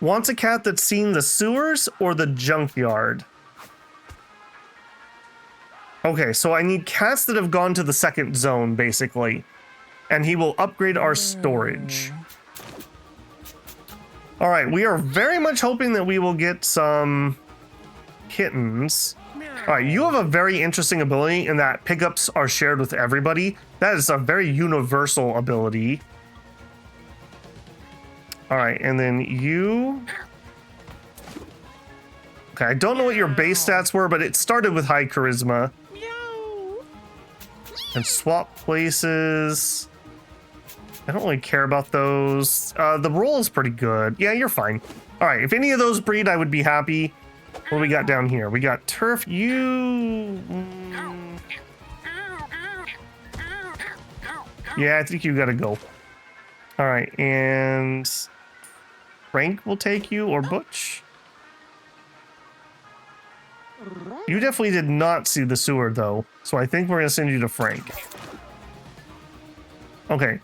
Wants a cat that's seen the sewers or the junkyard? Okay, so I need cats that have gone to the 2nd zone, basically. And he will upgrade our storage. All right, we are very much hoping that we will get some kittens. All right, you have a very interesting ability in that pickups are shared with everybody. That is a very universal ability. All right, and then you... Okay, I don't know what your base stats were, but it started with high charisma. And swap places. I don't really care about those. The roll is pretty good. Yeah, you're fine. All right, if any of those breed, I would be happy. What do we got down here? We got turf. Yeah, I think you gotta go. All right, and Frank will take you, or Butch. You definitely did not see the sewer, though, so I think we're gonna send you to Frank. Okay.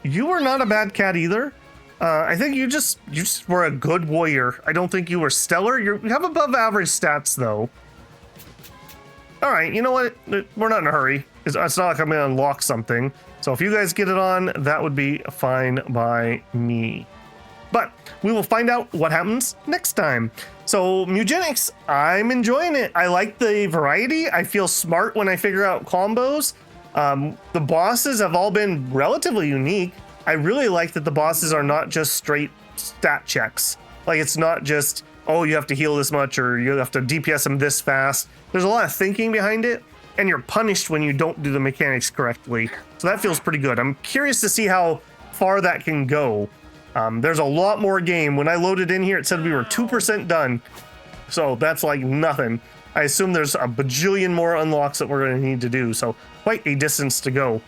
You were not a bad cat either. I think you just were a good warrior. I don't think you were stellar. You have above average stats, though. All right, you know what? We're not in a hurry. It's not like I'm gonna unlock something. So if you guys get it on, that would be fine by me. But we will find out what happens next time. So Mewgenics, I'm enjoying it. I like the variety. I feel smart when I figure out combos. The bosses have all been relatively unique. I really like that the bosses are not just straight stat checks. Like, it's not just, oh, you have to heal this much or you have to DPS them this fast. There's a lot of thinking behind it, and you're punished when you don't do the mechanics correctly. So that feels pretty good. I'm curious to see how far that can go. There's a lot more game. When I loaded in here, it said we were 2% done. So that's like nothing. I assume there's a bajillion more unlocks that we're going to need to do. So quite a distance to go.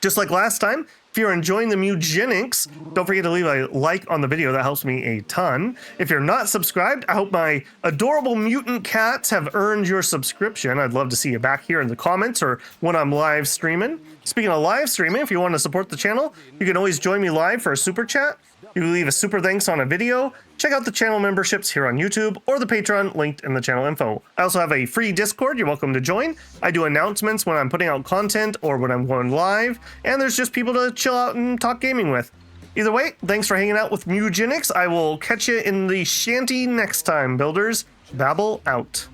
Just like last time, if you're enjoying the Mewgenics, don't forget to leave a like on the video. That helps me a ton. If you're not subscribed, I hope my adorable mutant cats have earned your subscription. I'd love to see you back here in the comments or when I'm live streaming. Speaking of live streaming, if you want to support the channel, you can always join me live for a super chat. You can leave a super thanks on a video. Check out the channel memberships here on YouTube or the Patreon linked in the channel info. I also have a free Discord you're welcome to join. I do announcements when I'm putting out content or when I'm going live, and there's just people to chill out and talk gaming with. Either way, thanks for hanging out with Mewgenics. I will catch you in the shanty next time, builders. Babble out.